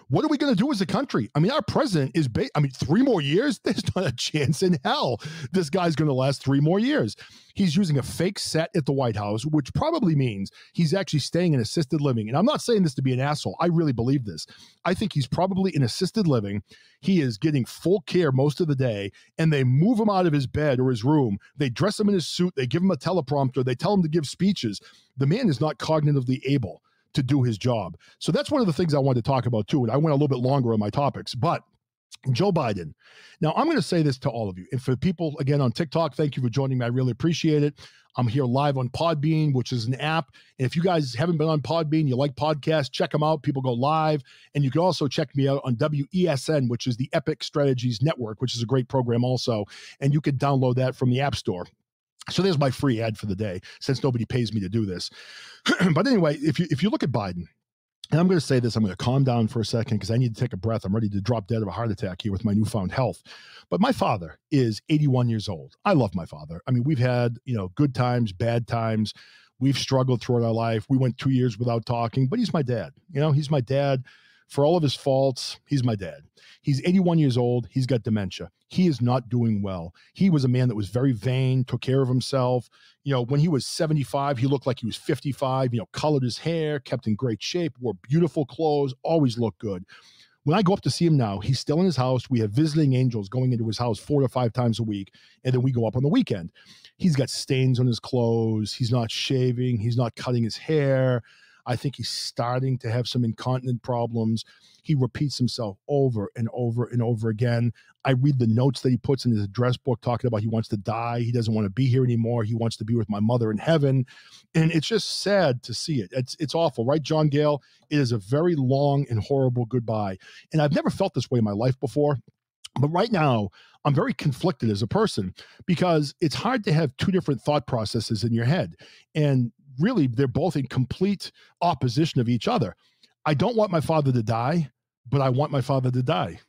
What are we going to do as a country? I mean, our president is, 3 more years? There's not a chance in hell this guy's going to last 3 more years. He's using a fake set at the White House, which probably means he's actually staying in assisted living. And I'm not saying this to be an asshole. I really believe this. I think he's probably in assisted living. He is getting full care most of the day, and they move him out of his bed or his room. They dress him in his suit. They give him a teleprompter. They tell him to give speeches. The man is not cognitively able to do his job. So that's one of the things I wanted to talk about too. And I went a little bit longer on my topics, but Joe Biden. Now I'm going to say this to all of you. And for people, again, on TikTok, thank you for joining me. I really appreciate it. I'm here live on Podbean, which is an app. And if you guys haven't been on Podbean, you like podcasts, check them out. People go live. And you can also check me out on WESN, which is the Epic Strategies Network, which is a great program also. And you can download that from the App Store. So there's my free ad for the day, since nobody pays me to do this. But anyway, if you look at Biden, and I'm going to say this, I'm going to calm down for a second because I need to take a breath. I'm ready to drop dead of a heart attack here with my newfound health. But my father is 81 years old. I love my father. I mean, we've had, good times, bad times. We've struggled throughout our life. We went 2 years without talking, but he's my dad. He's my dad. For all of his faults, he's my dad. He's 81 years old. He's got dementia. He is not doing well. He was a man that was very vain, took care of himself. When he was 75, he looked like he was 55, colored his hair, kept in great shape, wore beautiful clothes, always looked good. When I go up to see him now, he's still in his house. We have visiting angels going into his house 4 to 5 times a week, and then we go up on the weekend. He's got stains on his clothes. He's not shaving. He's not cutting his hair. I think he's starting to have some incontinent problems. He repeats himself over and over and over again. I read the notes that he puts in his address book talking about he wants to die. He doesn't want to be here anymore. He wants to be with my mother in heaven. And it's just sad to see it. It's awful, right, John Gale? It is a very long and horrible goodbye. And I've never felt this way in my life before. But right now, I'm very conflicted as a person because it's hard to have 2 different thought processes in your head. And really, they're both in complete opposition of each other. I don't want my father to die, but I want my father to die.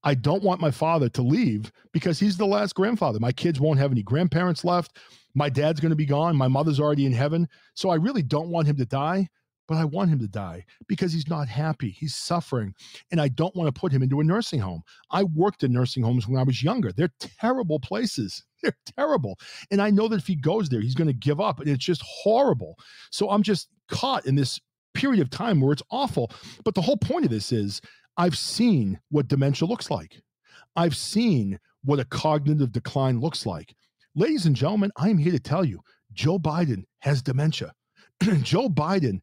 I don't want my father to leave because he's the last grandfather. My kids won't have any grandparents left. My dad's going to be gone. My mother's already in heaven. So I really don't want him to die, but I want him to die because he's not happy. He's suffering. And I don't want to put him into a nursing home. I worked in nursing homes when I was younger. They're terrible places. They're terrible. And I know that if he goes there, he's going to give up. And it's just horrible. So I'm just caught in this period of time where it's awful. But the whole point of this is I've seen what dementia looks like. I've seen what a cognitive decline looks like. Ladies and gentlemen, I'm here to tell you, Joe Biden has dementia. Joe Biden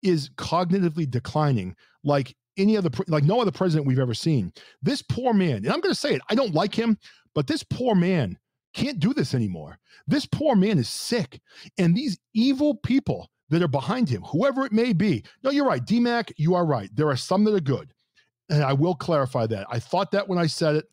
is cognitively declining like no other president we've ever seen. This poor man, and I'm going to say it, I don't like him, but this poor man can't do this anymore. This poor man is sick. And these evil people that are behind him, whoever it may be. No, you're right. DMAC, you are right. There are some that are good. And I will clarify that. I thought that when I said it.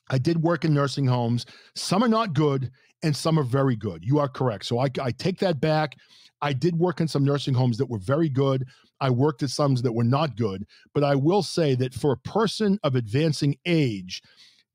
I did work in nursing homes. Some are not good and some are very good. You are correct. So I take that back. I did work in some nursing homes that were very good. I worked at some that were not good. But I will say that for a person of advancing age,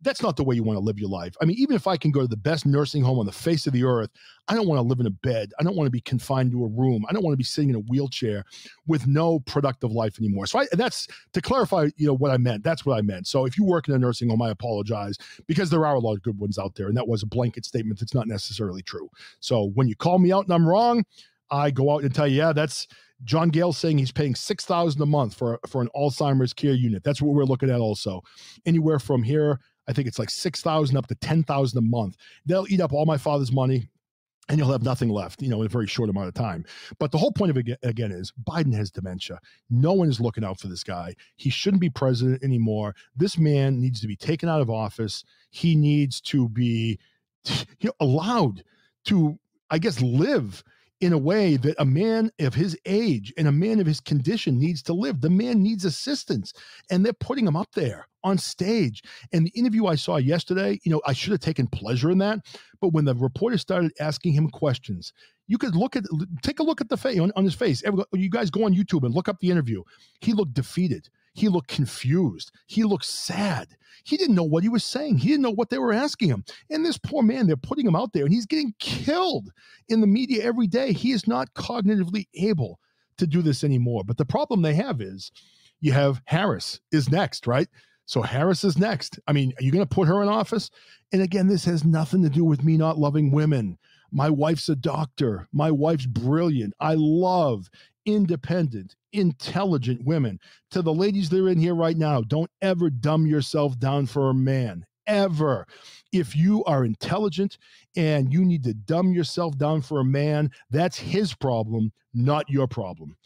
that's not the way you want to live your life. I mean, even if I can go to the best nursing home on the face of the earth, I don't want to live in a bed. I don't want to be confined to a room. I don't want to be sitting in a wheelchair with no productive life anymore. So that's to clarify, what I meant. That's what I meant. So if you work in a nursing home, I apologize because there are a lot of good ones out there. And that was a blanket statement that's not necessarily true. So when you call me out and I'm wrong, I go out and tell you, yeah, that's John Gale saying he's paying $6,000 a month for an Alzheimer's care unit. That's what we're looking at also. Anywhere from here, I think it's like $6,000 up to $10,000 a month. They'll eat up all my father's money, and you'll have nothing left, in a very short amount of time. But the whole point of it, again, is Biden has dementia. No one is looking out for this guy. He shouldn't be president anymore. This man needs to be taken out of office. He needs to be allowed to, I guess, live in a way that a man of his age and a man of his condition needs to live. The man needs assistance, and they're putting him up there on stage. And the interview I saw yesterday, I should have taken pleasure in that. But when the reporter started asking him questions, you could take a look at the face on his face. You guys go on YouTube and look up the interview. He looked defeated. He looked confused. He looked sad. He didn't know what he was saying. He didn't know what they were asking him. And this poor man, they're putting him out there, and he's getting killed in the media every day. He is not cognitively able to do this anymore. But the problem they have is you have Harris is next, right? So Harris is next. I mean, are you going to put her in office? And again, this has nothing to do with me not loving women. My wife's a doctor. My wife's brilliant. I love independent, intelligent women. To the ladies that are in here right now, don't ever dumb yourself down for a man, ever. If you are intelligent and you need to dumb yourself down for a man, that's his problem, not your problem.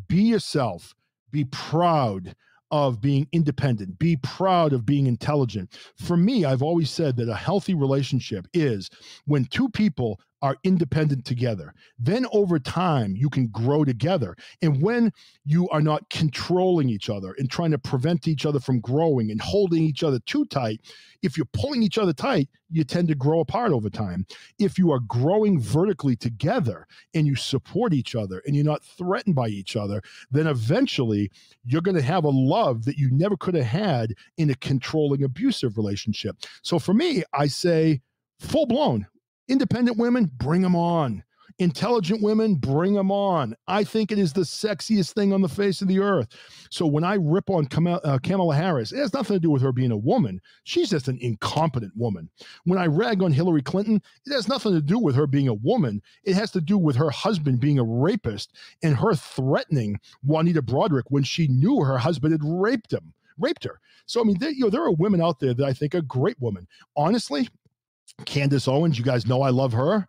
Be yourself. Be proud of being independent. Be proud of being intelligent. For me, I've always said that a healthy relationship is when two people are independent together. Then over time, you can grow together. And when you are not controlling each other and trying to prevent each other from growing and holding each other too tight, if you're pulling each other tight, you tend to grow apart over time. If you are growing vertically together and you support each other and you're not threatened by each other, then eventually you're going to have a love that you never could have had in a controlling, abusive relationship. So for me, I say full blown. Independent women, bring them on. Intelligent women, bring them on. I think it is the sexiest thing on the face of the earth. So when I rip on Kamala Harris, it has nothing to do with her being a woman. She's just an incompetent woman. When I rag on Hillary Clinton, it has nothing to do with her being a woman. It has to do with her husband being a rapist and her threatening Juanita Broaddrick when she knew her husband had raped her. So, I mean, there are women out there that I think are great women. Honestly, Candace Owens, you guys know I love her.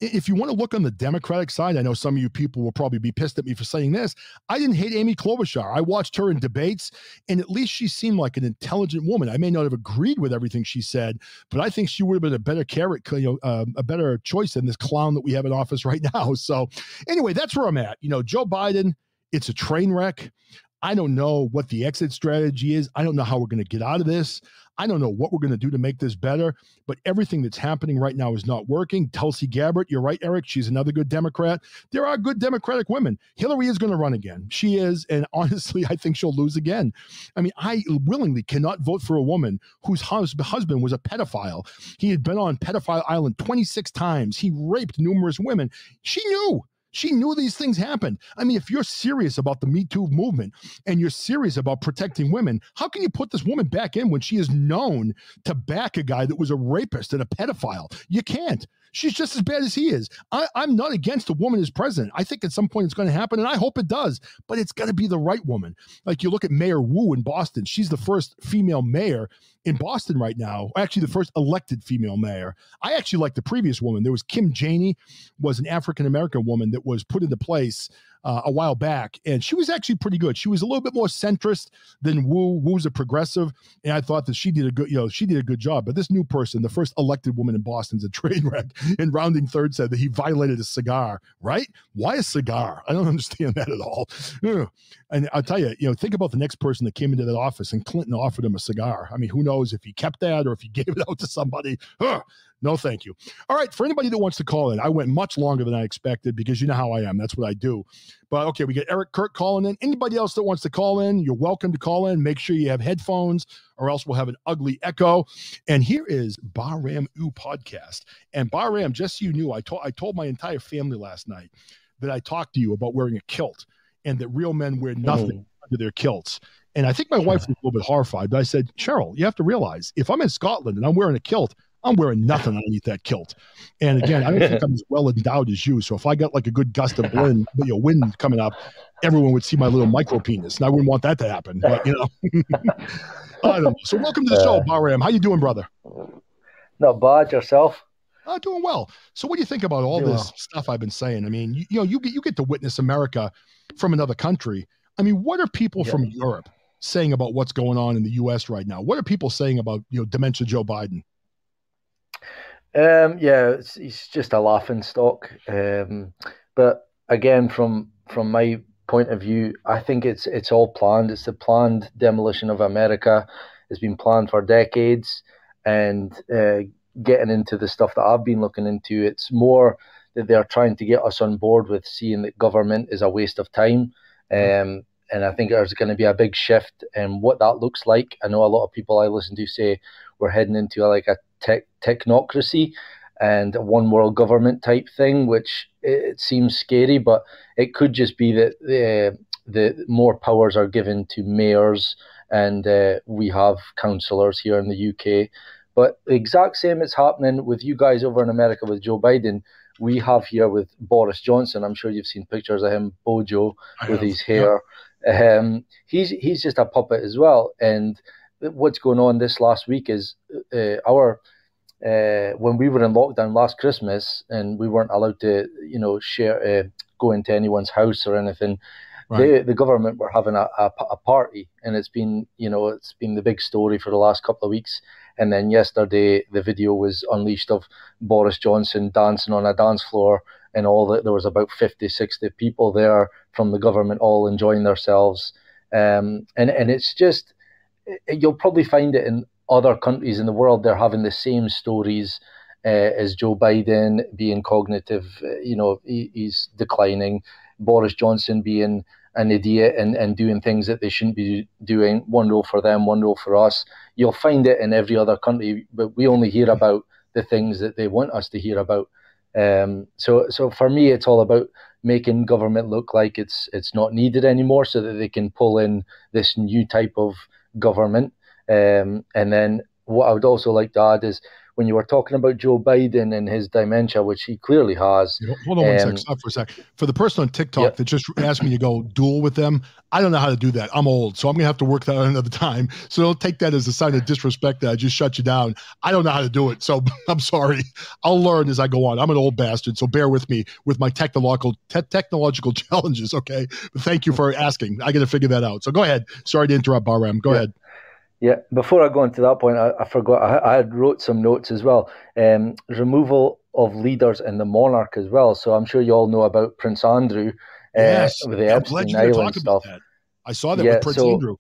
If you want to look on the Democratic side, I know some of you people will probably be pissed at me for saying this. I didn't hate Amy Klobuchar. I watched her in debates, and at least she seemed like an intelligent woman. I may not have agreed with everything she said, but I think she would have been a better a better choice than this clown that we have in office right now. So anyway, that's where I'm at. Joe Biden, it's a train wreck. I don't know what the exit strategy is. I don't know how we're going to get out of this. I don't know what we're going to do to make this better, but everything that's happening right now is not working. Tulsi Gabbard, you're right, Eric. She's another good Democrat. There are good Democratic women. Hillary is going to run again. She is, and honestly, I think she'll lose again. I mean, I willingly cannot vote for a woman whose husband was a pedophile. He had been on Pedophile Island 26 times. He raped numerous women. She knew. She knew these things happened. I mean, if you're serious about the Me Too movement and you're serious about protecting women, how can you put this woman back in when she is known to back a guy that was a rapist and a pedophile? You can't. She's just as bad as he is. I'm not against a woman as president. I think at some point it's going to happen, and I hope it does, but it's got to be the right woman. Like you look at Mayor Wu in Boston. She's the first female mayor in Boston right now, actually the first elected female mayor. I actually like the previous woman. There was Kim Janey, was an African-American woman that was put into place a while back, and she was actually pretty good. She was a little bit more centrist than Wu. Wu's a progressive, and I thought that she did a good job. But this new person, the first elected woman in Boston's a train wreck. And rounding third said that he violated a cigar, right? Why a cigar? I don't understand that at all. Ugh. And I'll tell you, think about the next person that came into that office and Clinton offered him a cigar. I mean, who knows if he kept that or if he gave it out to somebody. Ugh. No, thank you. All right. For anybody that wants to call in, I went much longer than I expected because you know how I am. That's what I do. But okay, we get Kirk calling in. Anybody else that wants to call in, you're welcome to call in. Make sure you have headphones or else we'll have an ugly echo. And here is Bahram U podcast. And Bahram, just so you knew, I told my entire family last night that I talked to you about wearing a kilt and that real men wear nothing under their kilts. And I think my wife was a little bit horrified, but I said, Cheryl, you have to realize if I'm in Scotland and I'm wearing a kilt, I'm wearing nothing underneath that kilt. And again, I don't think I'm as well endowed as you. So if I got like a good gust of wind coming up, everyone would see my little micro penis. And I wouldn't want that to happen. But, I don't know. So welcome to the show, Bahram. How you doing, brother? Not bad. Yourself? Doing well. So what do you think about all this stuff I've been saying? I mean, you get to witness America from another country. I mean, what are people from Europe saying about what's going on in the U.S. right now? What are people saying about, dementia Joe Biden? He's just a laughing stock. But again, from my point of view, I think it's all planned. It's the planned demolition of America. It's been planned for decades, and getting into the stuff that I've been looking into, it's more that they're trying to get us on board with seeing that government is a waste of time. And I think there's going to be a big shift in what that looks like. I know a lot of people I listen to say we're heading into like a technocracy and a one world government type thing, which it seems scary, but it could just be that the more powers are given to mayors, and we have councillors here in the UK. But the exact same is happening with you guys over in America with Joe Biden. We have here with Boris Johnson. I'm sure you've seen pictures of him, Bojo, with his hair. He's just a puppet as well. And what's going on this last week is when we were in lockdown last Christmas and we weren't allowed to, go into anyone's house or anything. Right. The government were having a party, and it's been the big story for the last couple of weeks. And then yesterday, the video was unleashed of Boris Johnson dancing on a dance floor, and there was about 50, 60 people there from the government, all enjoying themselves. And it's just, you'll probably find it in other countries in the world. They're having the same stories as Joe Biden being cognitive. He's declining. Boris Johnson being an idiot and doing things that they shouldn't be doing. One rule for them, one rule for us. You'll find it in every other country, but we only hear about the things that they want us to hear about. So for me, it's all about making government look like it's not needed anymore, so that they can pull in this new type of government. And then what I would also like to add is, when you were talking about Joe Biden and his dementia, which he clearly has. Hold on one sec. Stop for a sec. For the person on TikTok that just asked me to go duel with them, I don't know how to do that. I'm old, so I'm going to have to work that out another time. So don't take that as a sign of disrespect that I just shut you down. I don't know how to do it, so I'm sorry. I'll learn as I go on. I'm an old bastard, so bear with me with my technological challenges, okay? But thank you for asking. I got to figure that out. So go ahead. Sorry to interrupt, Bahram. Go ahead. Yeah, before I go into that point, I forgot, I had wrote some notes as well. Removal of leaders in the monarch as well. So I'm sure you all know about Prince Andrew with the Epstein Island stuff. That. I saw that with Prince Andrew.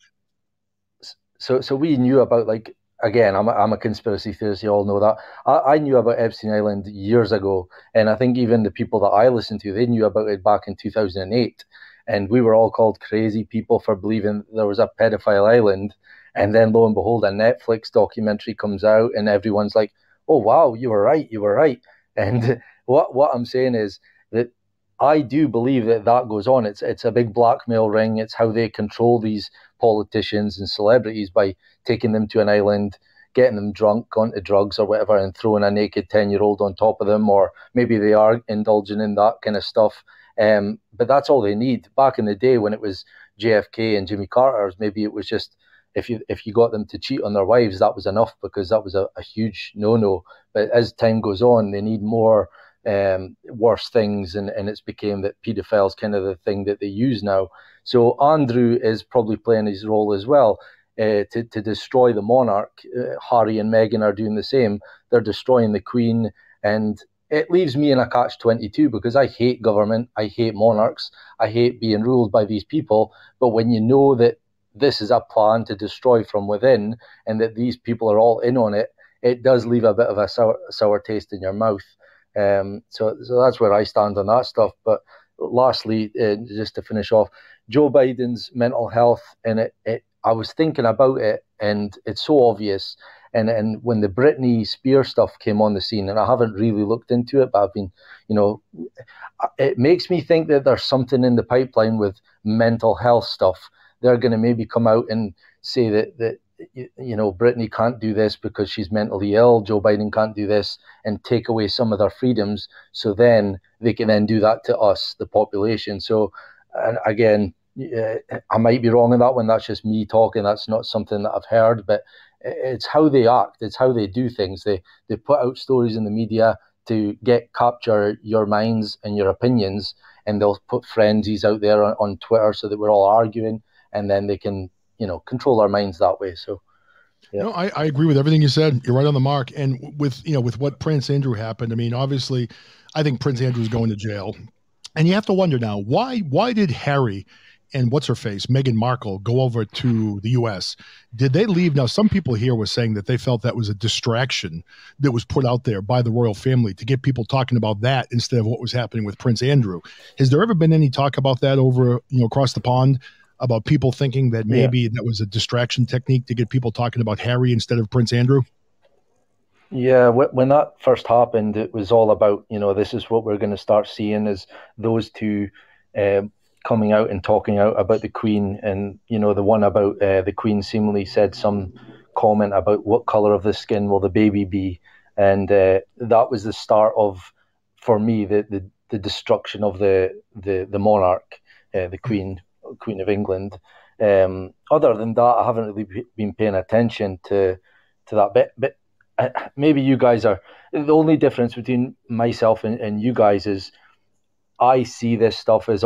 So we knew about, like, again, I'm a conspiracy theorist, you all know that. I knew about Epstein Island years ago, and I think even the people that I listened to, they knew about it back in 2008. And we were all called crazy people for believing there was a pedophile island. And then, lo and behold, a Netflix documentary comes out, and everyone's like, "Oh wow, you were right, you were right." And what I'm saying is that I do believe that goes on. It's a big blackmail ring. It's how they control these politicians and celebrities by taking them to an island, getting them drunk, onto drugs or whatever, and throwing a naked 10-year-old on top of them, or maybe they are indulging in that kind of stuff. But that's all they need. Back in the day when it was JFK and Jimmy Carter's, maybe it was just, if you got them to cheat on their wives, that was enough, because that was a huge no-no. But as time goes on, they need more worse things, and it's became that paedophile is kind of the thing that they use now. So Andrew is probably playing his role as well to destroy the monarch. Harry and Meghan are doing the same. They're destroying the Queen, and it leaves me in a catch-22, because I hate government, I hate monarchs, I hate being ruled by these people. But when you know that this is a plan to destroy from within, and that these people are all in on it, it does leave a bit of a sour taste in your mouth. So that's where I stand on that stuff. But lastly, just to finish off, Joe Biden's mental health, and I was thinking about it, and it's so obvious. And when the Britney Spears stuff came on the scene, and I haven't really looked into it, but I've been, it makes me think that there's something in the pipeline with mental health stuff. They're going to maybe come out and say that Brittany can't do this because she's mentally ill. Joe Biden can't do this, and take away some of their freedoms. So then they can then do that to us, the population. So, and again, I might be wrong on that one. That's just me talking. That's not something that I've heard, but it's how they act. It's how they do things. They put out stories in the media to capture your minds and your opinions, and they'll put frenzies out there on Twitter so that we're all arguing, and then they can, control our minds that way. So, yeah. No, I agree with everything you said. You're right on the mark. And with what Prince Andrew happened, I mean, obviously, I think Prince Andrew is going to jail. And you have to wonder now, why did Harry and what's-her-face, Meghan Markle, go over to the U.S.? Did they leave? Now, some people here were saying that they felt that was a distraction that was put out there by the royal family to get people talking about that instead of what was happening with Prince Andrew. Has there ever been any talk about that over, across the pond, about people thinking that maybe that was a distraction technique to get people talking about Harry instead of Prince Andrew? Yeah, when that first happened, it was all about, this is what we're going to start seeing, is those two coming out and talking out about the Queen. And, the one about the Queen seemingly said some comment about what color of the skin will the baby be. And that was the start of, for me, the destruction of the monarch, the Queen of England. Other than that, I haven't really been paying attention to that bit. But maybe you guys are. The only difference between myself and you guys is I see this stuff as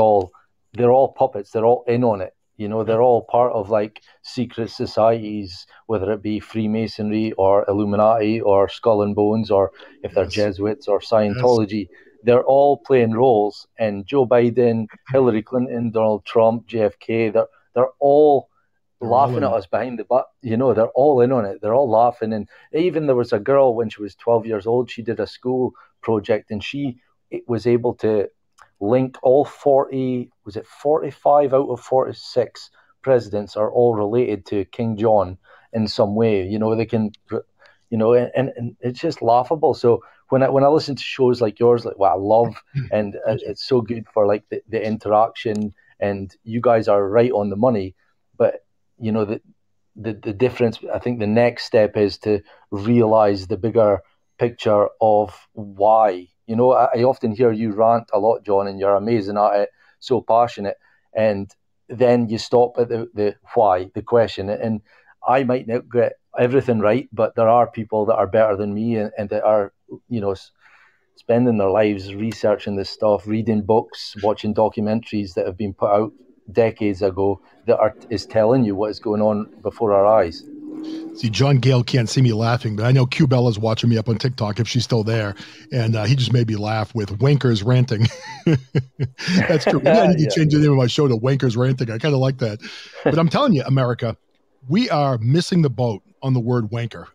they're all puppets. They're all in on it. They're all part of like secret societies, whether it be Freemasonry or Illuminati or Skull and Bones, or if they're Jesuits or Scientology. Yes. They're all playing roles. And Joe Biden, Hillary Clinton, Donald Trump, JFK, they're all laughing at us behind the butt. They're all in on it. They're all laughing. And even there was a girl when she was 12 years old, she did a school project, and she was able to link all 45 out of 46 presidents are all related to King John in some way. They can, and it's just laughable. So when I listen to shows like yours, like what I love, and it's so good for like the interaction, and you guys are right on the money. But the difference, I think the next step is to realize the bigger picture of why. I often hear you rant a lot, John, and you're amazing at it, so passionate. And then you stop at the why, the question. And I might not get everything right, but there are people that are better than me and that are, spending their lives researching this stuff, reading books, watching documentaries that have been put out decades ago that is telling you what is going on before our eyes. See, John Gale can't see me laughing, but I know Q Bella's watching me up on TikTok if she's still there, and he just made me laugh with Wankers ranting. That's true. I need to change the name of my show to Wankers ranting. I kind of like that. But I'm telling you, America, we are missing the boat on the word wanker.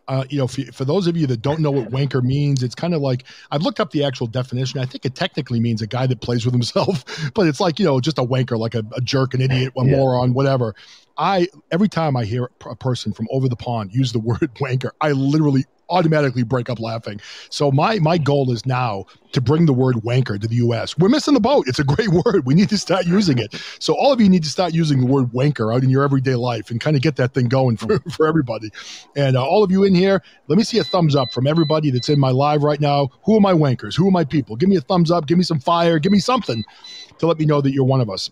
For those of you that don't know what wanker means, it's kind of like, I've looked up the actual definition. I think it technically means a guy that plays with himself, but it's like, just a wanker, like a jerk, an idiot, a moron, whatever. Every time I hear a person from over the pond use the word wanker, I literally automatically break up laughing. So my goal is now to bring the word wanker to the U.S. We're missing the boat. It's a great word. We need to start using it. So all of you need to start using the word wanker out in your everyday life and kind of get that thing going for everybody. And all of you in here, let me see a thumbs up from everybody that's in my live right now. Who are my wankers? Who are my people? Give me a thumbs up. Give me some fire. Give me something to let me know that you're one of us.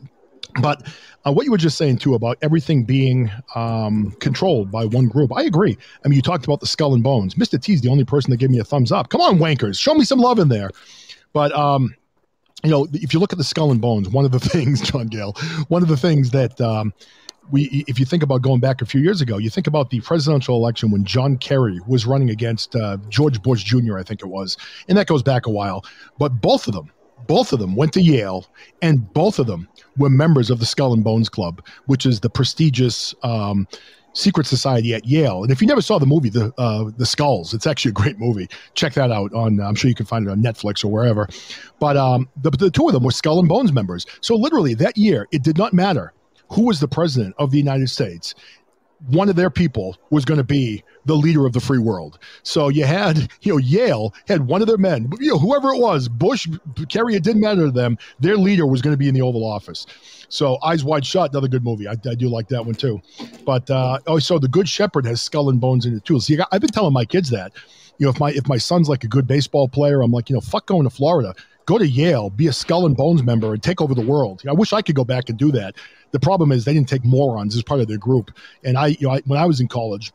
But what you were just saying, too, about everything being controlled by one group, I agree. I mean, you talked about the Skull and Bones. Mr. T's the only person that gave me a thumbs up. Come on, wankers. Show me some love in there. But, if you look at the Skull and Bones, one of the things, John Gale, one of the things that if you think about going back a few years ago, you think about the presidential election when John Kerry was running against George Bush Jr., I think it was. And that goes back a while. But both of them went to Yale, and both of them were members of the Skull and Bones Club, which is the prestigious secret society at Yale. And if you never saw the movie, The Skulls, it's actually a great movie. Check that out on, I'm sure you can find it on Netflix or wherever. But the two of them were Skull and Bones members. So literally that year, it did not matter who was the president of the United States. one of their people was going to be the leader of the free world. So you had, Yale had one of their men, whoever it was, Bush, Kerry, it didn't matter to them. Their leader was going to be in the Oval Office. So Eyes Wide Shut, another good movie. I do like that one too. But so The Good Shepherd has skull and bones in it too. See, I've been telling my kids that, if my son's like a good baseball player, I'm like, fuck going to Florida. Go to Yale, be a Skull and Bones member, and take over the world. I wish I could go back and do that. The problem is they didn't take morons as part of their group. And when I was in college,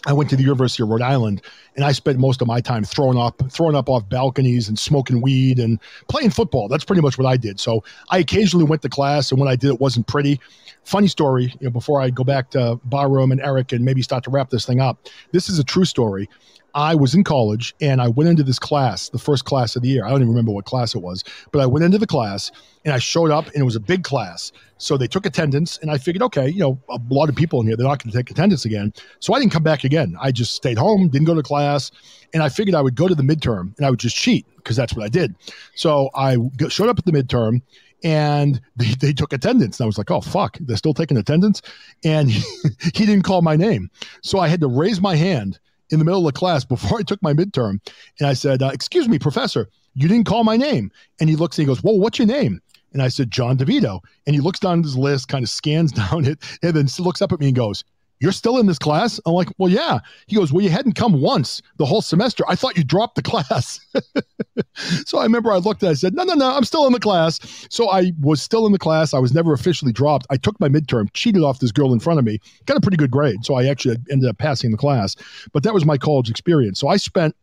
I went to the University of Rhode Island, and I spent most of my time throwing up off balconies and smoking weed and playing football. That's pretty much what I did. So I occasionally went to class, and when I did, it wasn't pretty. Funny story, before I go back to Barroom and Eric and maybe start to wrap this thing up, this is a true story. I was in college, and I went into this class, the first class of the year. I don't even remember what class it was, but I went into the class, and I showed up, and it was a big class. So they took attendance, and I figured, okay, a lot of people in here, they're not going to take attendance again. So I didn't come back again. I just stayed home, didn't go to class, and I figured I would go to the midterm, and I would just cheat, because that's what I did. So I showed up at the midterm, and they took attendance. And I was like, oh, fuck, they're still taking attendance? And he didn't call my name. So I had to raise my hand in the middle of the class before I took my midterm. And I said, excuse me, professor, you didn't call my name. And he looks and he goes, whoa, what's your name? And I said, John DeVito. And he looks down his list, kind of scans down it, and then looks up at me and goes, you're still in this class? I'm like, well, yeah. He goes, well, you hadn't come once the whole semester. I thought you dropped the class. So I remember I looked and I said, no, I'm still in the class. So I was still in the class. I was never officially dropped. I took my midterm, cheated off this girl in front of me, got a pretty good grade. So I actually ended up passing the class. But that was my college experience. So I spent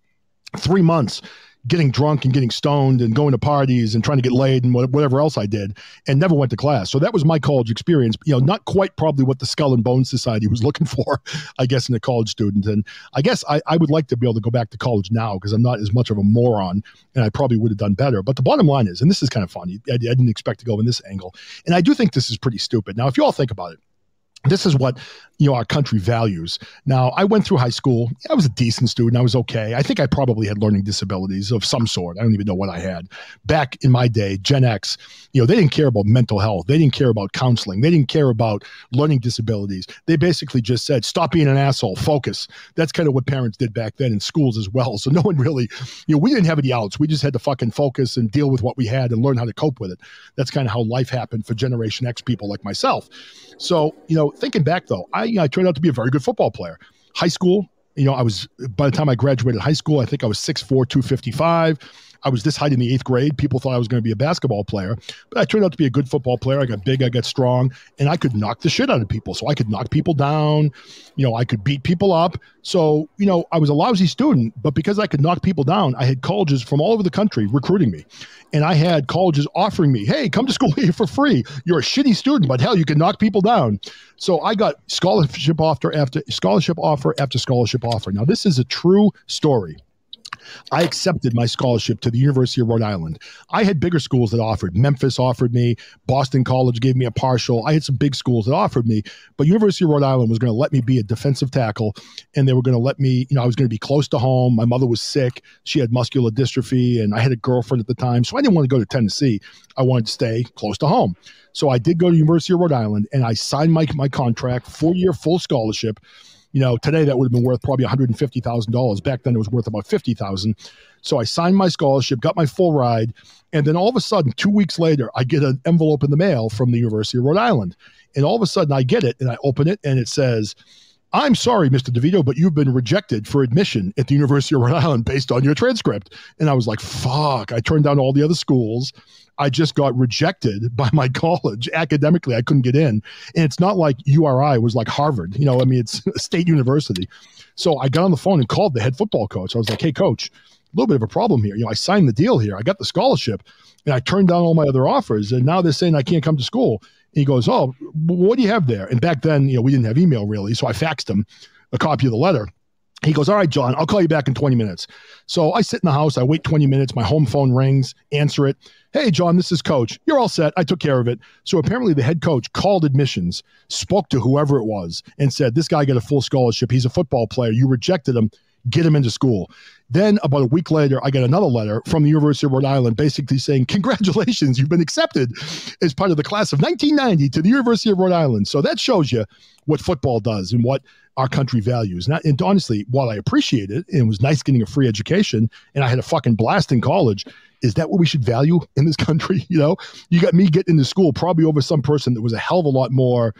3 months getting drunk and getting stoned and going to parties and trying to get laid and whatever else I did, and never went to class. So that was my college experience. Not quite probably what the Skull and Bones Society was looking for, I guess, in a college student. And I guess I would like to be able to go back to college now, because I'm not as much of a moron, and I probably would have done better. But the bottom line is, and this is kind of funny, I didn't expect to go in this angle, and I do think this is pretty stupid. Now, if you all think about it, this is what our country values. Now, I went through high school. I was a decent student. I was okay. I think I probably had learning disabilities of some sort. I don't even know what I had. Back in my day, Gen X, they didn't care about mental health. They didn't care about counseling. They didn't care about learning disabilities. They basically just said, stop being an asshole, focus. That's kind of what parents did back then in schools as well. So no one really, we didn't have any outs. We just had to fucking focus and deal with what we had and learn how to cope with it. That's kind of how life happened for Generation X people like myself. So, thinking back though, I turned out to be a very good football player. High school, I was, by the time I graduated high school, I think I was 6'4", 255. I was this height in the 8th grade. People thought I was going to be a basketball player, but I turned out to be a good football player. I got big, I got strong, and I could knock the shit out of people. So I could knock people down. I could beat people up. So, I was a lousy student, but because I could knock people down, I had colleges from all over the country recruiting me. And I had colleges offering me, hey, come to school here for free. You're a shitty student, but hell, you can knock people down. So I got scholarship offer after scholarship offer. Now, this is a true story. I accepted my scholarship to the University of Rhode Island. I had bigger schools that offered. Memphis offered me. Boston College gave me a partial. I had some big schools that offered me. But University of Rhode Island was going to let me be a defensive tackle, and they were going to let me, I was going to be close to home. My mother was sick. She had muscular dystrophy, and I had a girlfriend at the time. So I didn't want to go to Tennessee. I wanted to stay close to home. So I did go to University of Rhode Island, and I signed my contract, 4-year full scholarship. Today that would have been worth probably $150,000. Back then it was worth about $50,000. So I signed my scholarship, got my full ride, and then all of a sudden, 2 weeks later, I get an envelope in the mail from the University of Rhode Island. And all of a sudden I get it, and I open it, and it says, I'm sorry, Mr. DeVito, but you've been rejected for admission at the University of Rhode Island based on your transcript. And I was like, fuck, I turned down all the other schools. I just got rejected by my college. Academically, I couldn't get in. And it's not like URI was like Harvard. It's a state university. So I got on the phone and called the head football coach. I was like, hey, coach, a little bit of a problem here. I signed the deal here. I got the scholarship, and I turned down all my other offers. And now they're saying I can't come to school. And he goes, oh, what do you have there? And back then, we didn't have email really. So I faxed him a copy of the letter. He goes, all right, John, I'll call you back in 20 minutes. So I sit in the house. I wait 20 minutes. My home phone rings, answer it. Hey, John, this is coach. You're all set. I took care of it. So apparently the head coach called admissions, spoke to whoever it was, and said, this guy got a full scholarship. He's a football player. You rejected him. get him into school. Then about a week later, I get another letter from the University of Rhode Island basically saying, congratulations, you've been accepted as part of the class of 1990 to the University of Rhode Island. So that shows you what football does and what our country values. And honestly, while I appreciate it, and it was nice getting a free education, and I had a fucking blast in college, is that what we should value in this country? You know, you got me getting into school probably over some person that was a hell of a lot more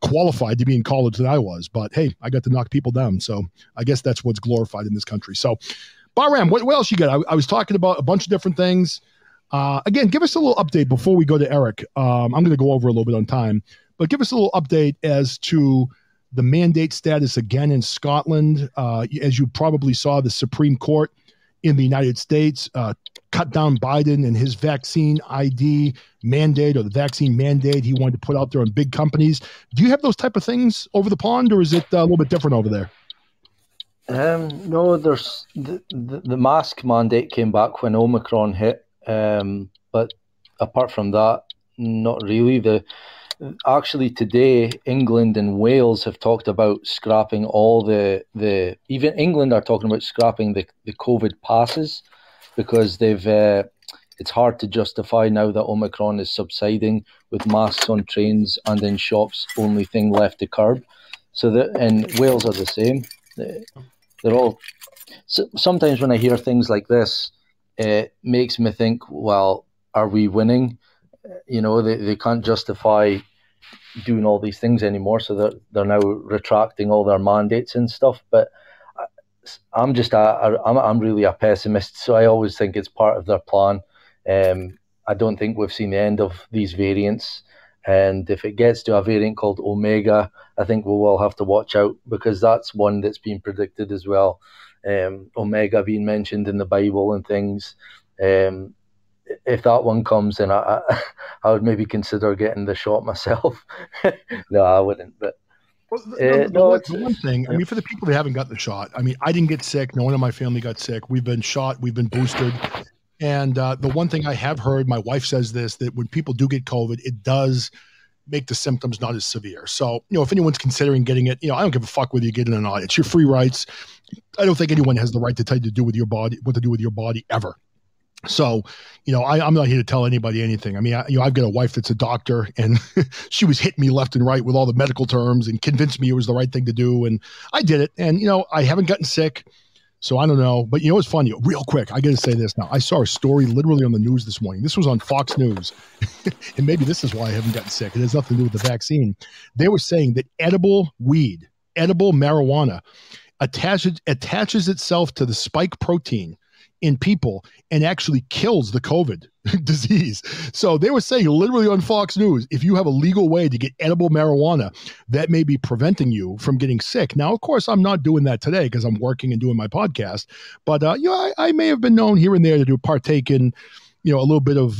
qualified to be in college than I was. But hey, I got to knock people down. So I guess that's what's glorified in this country. So Bahram, what else you got? I was talking about a bunch of different things. Again, give us a little update before we go to Eric. I'm going to go over a little bit on time, but give us a little update as to the mandate status again in Scotland. As you probably saw, the Supreme Court in the United States cut down Biden and his vaccine ID mandate, or the vaccine mandate he wanted to put out there on big companies. Do you have those type of things over the pond, or is it a little bit different over there? No, there's the mask mandate came back when Omicron hit, but apart from that, not really. Actually today, England and Wales have talked about scrapping all the even England are talking about scrapping the COVID passes, because they've it's hard to justify now that Omicron is subsiding with masks on trains and in shops, only thing left to curb. So and Wales are the same. They're all. So sometimes when I hear things like this, it makes me think, well, are we winning? You know, they can't justify doing all these things anymore, so they're now retracting all their mandates and stuff. But I'm really a pessimist, so I always think it's part of their plan. I don't think we've seen the end of these variants, and if it gets to a variant called Omega, I think we will have to watch out, because that's one that's been predicted as well. Omega being mentioned in the Bible and things. If that one comes, then I would maybe consider getting the shot myself. No, I wouldn't. But the one thing, I mean, for the people that haven't got the shot, I mean, I didn't get sick. No one in my family got sick. We've been shot. We've been boosted. And the one thing I have heard, my wife says this, that when people do get COVID, it does make the symptoms not as severe. So, you know, if anyone's considering getting it, you know, I don't give a fuck whether you get it or not. It's your free rights. I don't think anyone has the right to tell you to do with your body, what to do with your body ever. So, you know, I'm not here to tell anybody anything. I mean, I've got a wife that's a doctor, and she was hitting me left and right with all the medical terms and convinced me it was the right thing to do. And I did it. And, you know, I haven't gotten sick. So I don't know. But, you know, it's funny. Real quick, I got to say this now. I saw a story literally on the news this morning. This was on Fox News. And maybe this is why I haven't gotten sick. It has nothing to do with the vaccine. They were saying that edible weed, edible marijuana, attaches itself to the spike protein in people and actually kills the COVID disease. So they were saying literally on Fox News, if you have a legal way to get edible marijuana, that may be preventing you from getting sick. Now, of course, I'm not doing that today because I'm working and doing my podcast, but you know, I may have been known here and there to partake in, you know, a little bit of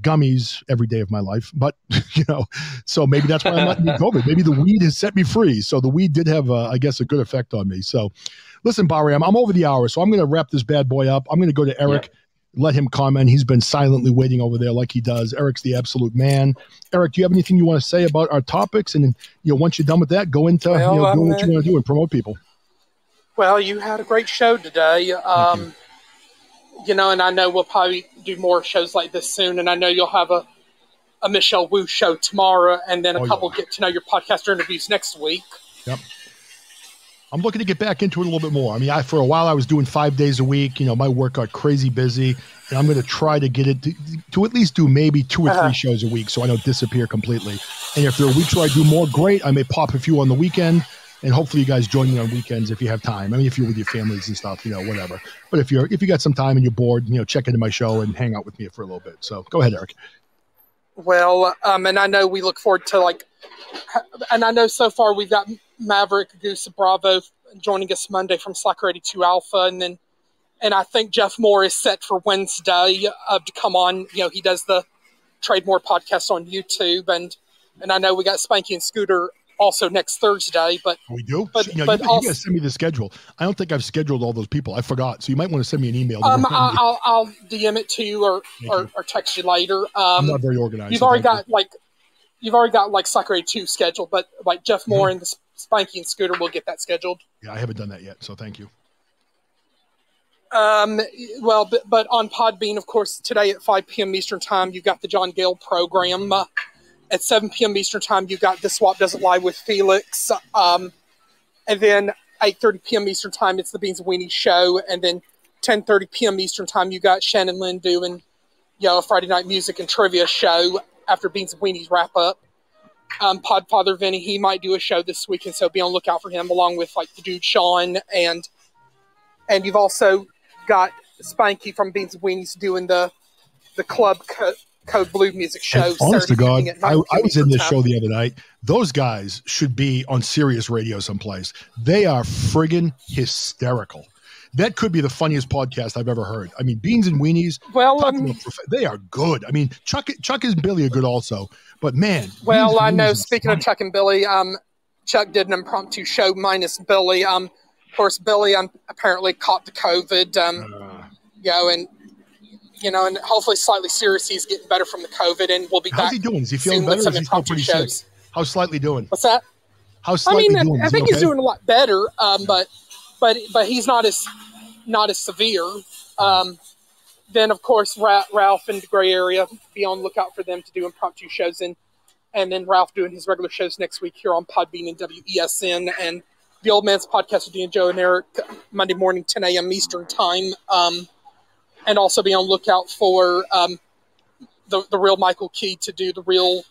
gummies every day of my life. But, you know, so maybe that's why I'm not getting COVID. Maybe the weed has set me free. So the weed did have, I guess, a good effect on me. So listen, Bahram, I'm over the hour, so I'm going to wrap this bad boy up. I'm going to go to Eric, let him comment. He's been silently waiting over there like he does. Eric's the absolute man. Eric, do you have anything you want to say about our topics? And then, you know, once you're done with that, go into doing what you want to do and promote people. Well, you had a great show today. You know, and I know we'll probably do more shows like this soon. And I know you'll have a Michelle Wu show tomorrow, and then a couple get to know your podcaster interviews next week. Yep. I'm looking to get back into it a little bit more. I mean, for a while I was doing 5 days a week. You know, my work got crazy busy, and I'm going to try to get it to at least do maybe 2 or 3 shows a week, so I don't disappear completely. And if there are weeks where I do more, great. I may pop a few on the weekend, and hopefully you guys join me on weekends if you have time. I mean, if you're with your families and stuff, you know, whatever. But if you got some time and you're bored, you know, check into my show and hang out with me for a little bit. So go ahead, Eric. Well, and I know we look forward to and I know so far we've got Maverick Goose Bravo joining us Monday from Slacker 82 Alpha, and I think Jeff Moore is set for Wednesday to come on. You know, he does the Trade More podcast on YouTube, and I know we got Spanky and Scooter also next Thursday. But we do. But, you but got to send me the schedule. I don't think I've scheduled all those people. I forgot. So you might want to send me an email. I'll DM it to you or text you later. I'm not very organized. You've already got Slacker 82 scheduled, but like Jeff Moore and the Spanky and Scooter will get that scheduled. Yeah, I haven't done that yet, so thank you. Well, but on Podbean, of course, today at 5 p.m. Eastern Time, you've got the John Gale program. At 7 p.m. Eastern Time, you've got The Swap Doesn't Lie with Felix. And then 8:30 p.m. Eastern Time, it's the Beans and Weenie show. And then 10:30 p.m. Eastern Time, you got Shannon Lynn doing, a Friday night music and trivia show after Beans and Weenies wrap up. Podfather Vinny, he might do a show this weekend, so be on the lookout for him, along with like the dude Sean, and you've also got Spanky from Beans and Weenies doing the Club Code Blue music show. And honest to God, I was in this time. show the other night. Those guys should be on Sirius Radio someplace. They are friggin' hysterical. That could be the funniest podcast I've ever heard. I mean, Beans and Weenies, well, they are good. I mean, Chuck and Billy are good also. But man, well, I know. Speaking of Chuck and Billy, Chuck did an impromptu show minus Billy. Of course, Billy apparently caught the COVID. And hopefully, slightly serious. He's getting better from the COVID, and we'll be back. How's he doing? Is he feeling better? Or is he still pretty sick? How's Slightly doing? What's that? How's Slightly doing? I think he's doing a lot better. But he's not as severe. Then of course Ralph in the Gray Area, be on the lookout for them to do impromptu shows, and then Ralph doing his regular shows next week here on Podbean and WESN, and the Old Man's Podcast with Dean, Joe, and Eric Monday morning 10 a.m. Eastern Time, and also be on the lookout for the real Michael Key to do the Real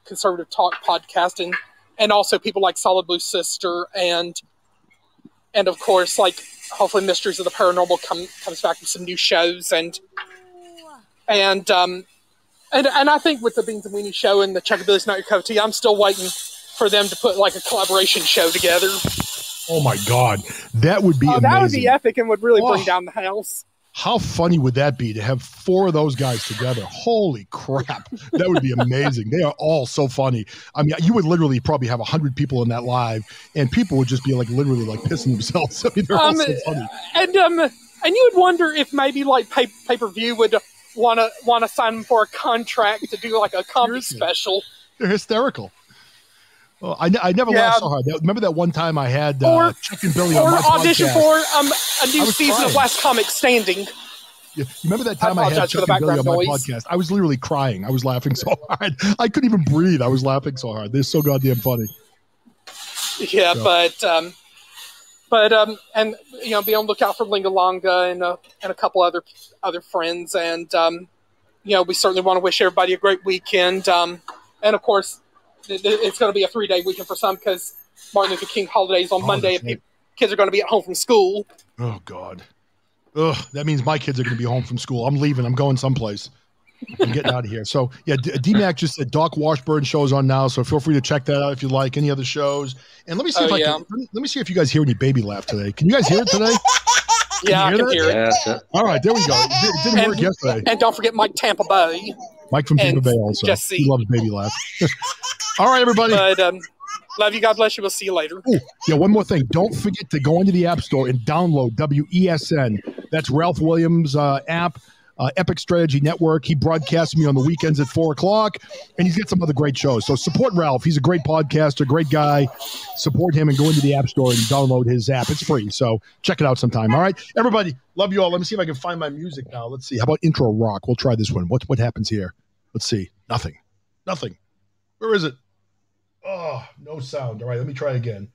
Conservative Talk podcast, and also people like Solid Blue Sister and of course, like, hopefully Mysteries of the Paranormal comes back with some new shows, and I think with the Beans and Weenie show and the Chuck and Billy's Not Your Cup of Tea, I'm still waiting for them to put like a collaboration show together. Oh my God, that would be amazing. That would be epic and would really bring down the house. How funny would that be to have 4 of those guys together? Holy crap. That would be amazing. They are all so funny. I mean, you would literally probably have 100 people in that live, and people would just be like literally like pissing themselves. I mean, they're all so funny. And you would wonder if maybe like pay-per-view would want to sign them for a contract to do like a comedy special. They're hysterical. Well, I never laughed so hard. Remember that one time I had Chuck and Billy on my podcast? Or audition for a new season of Last Comic Standing. Yeah. You remember that time I had Chuck and Billy on my podcast? I was literally crying. I was laughing so hard. I couldn't even breathe. I was laughing so hard. They're so goddamn funny. Yeah, so. And be on the lookout for Lingalonga and a couple other friends, and we certainly want to wish everybody a great weekend. And of course, it's going to be a 3-day weekend for some because Martin Luther King holiday is on Monday, and kids are going to be at home from school. Oh God, that means my kids are going to be home from school. I'm leaving. I'm going someplace. I'm getting out of here. So yeah, DMAC just said Doc Washburn show's on now, so feel free to check that out if you like any other shows. And let me see let me see if you guys hear any baby laugh today. Can you guys hear it today? Yeah, I can hear it. Yeah, all right, there we go. It didn't work yesterday. And don't forget Mike Tampa Bay. Mike from Tampa Bay also. He loves baby laugh. All right, everybody. But love you. God bless you. We'll see you later. Ooh, yeah, one more thing. Don't forget to go into the App Store and download WESN. That's Ralph Williams' app. Epic Strategy Network. He broadcasts me on the weekends at 4 o'clock, and he's got some other great shows. So support Ralph. He's a great podcaster, great guy. Support him and go into the App Store and download his app. It's free, so check it out sometime. All right, everybody, love you all. Let me see if I can find my music now. Let's see. How about intro rock? We'll try this one. What happens here? Let's see. Nothing. Where is it? Oh, no sound. All right, let me try again.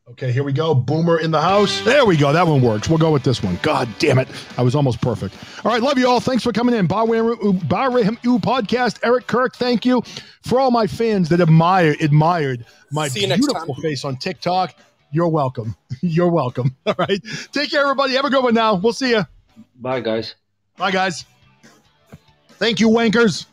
Okay, here we go. Boomer in the house. There we go. That one works. We'll go with this one. God damn it. I was almost perfect. All right, love you all. Thanks for coming in. Barham podcast. Eric Kirk, thank you. For all my fans that admired my beautiful face on TikTok, you're welcome. You're welcome. All right. Take care, everybody. Have a good one now. We'll see you. Bye, guys. Bye, guys. Thank you, wankers.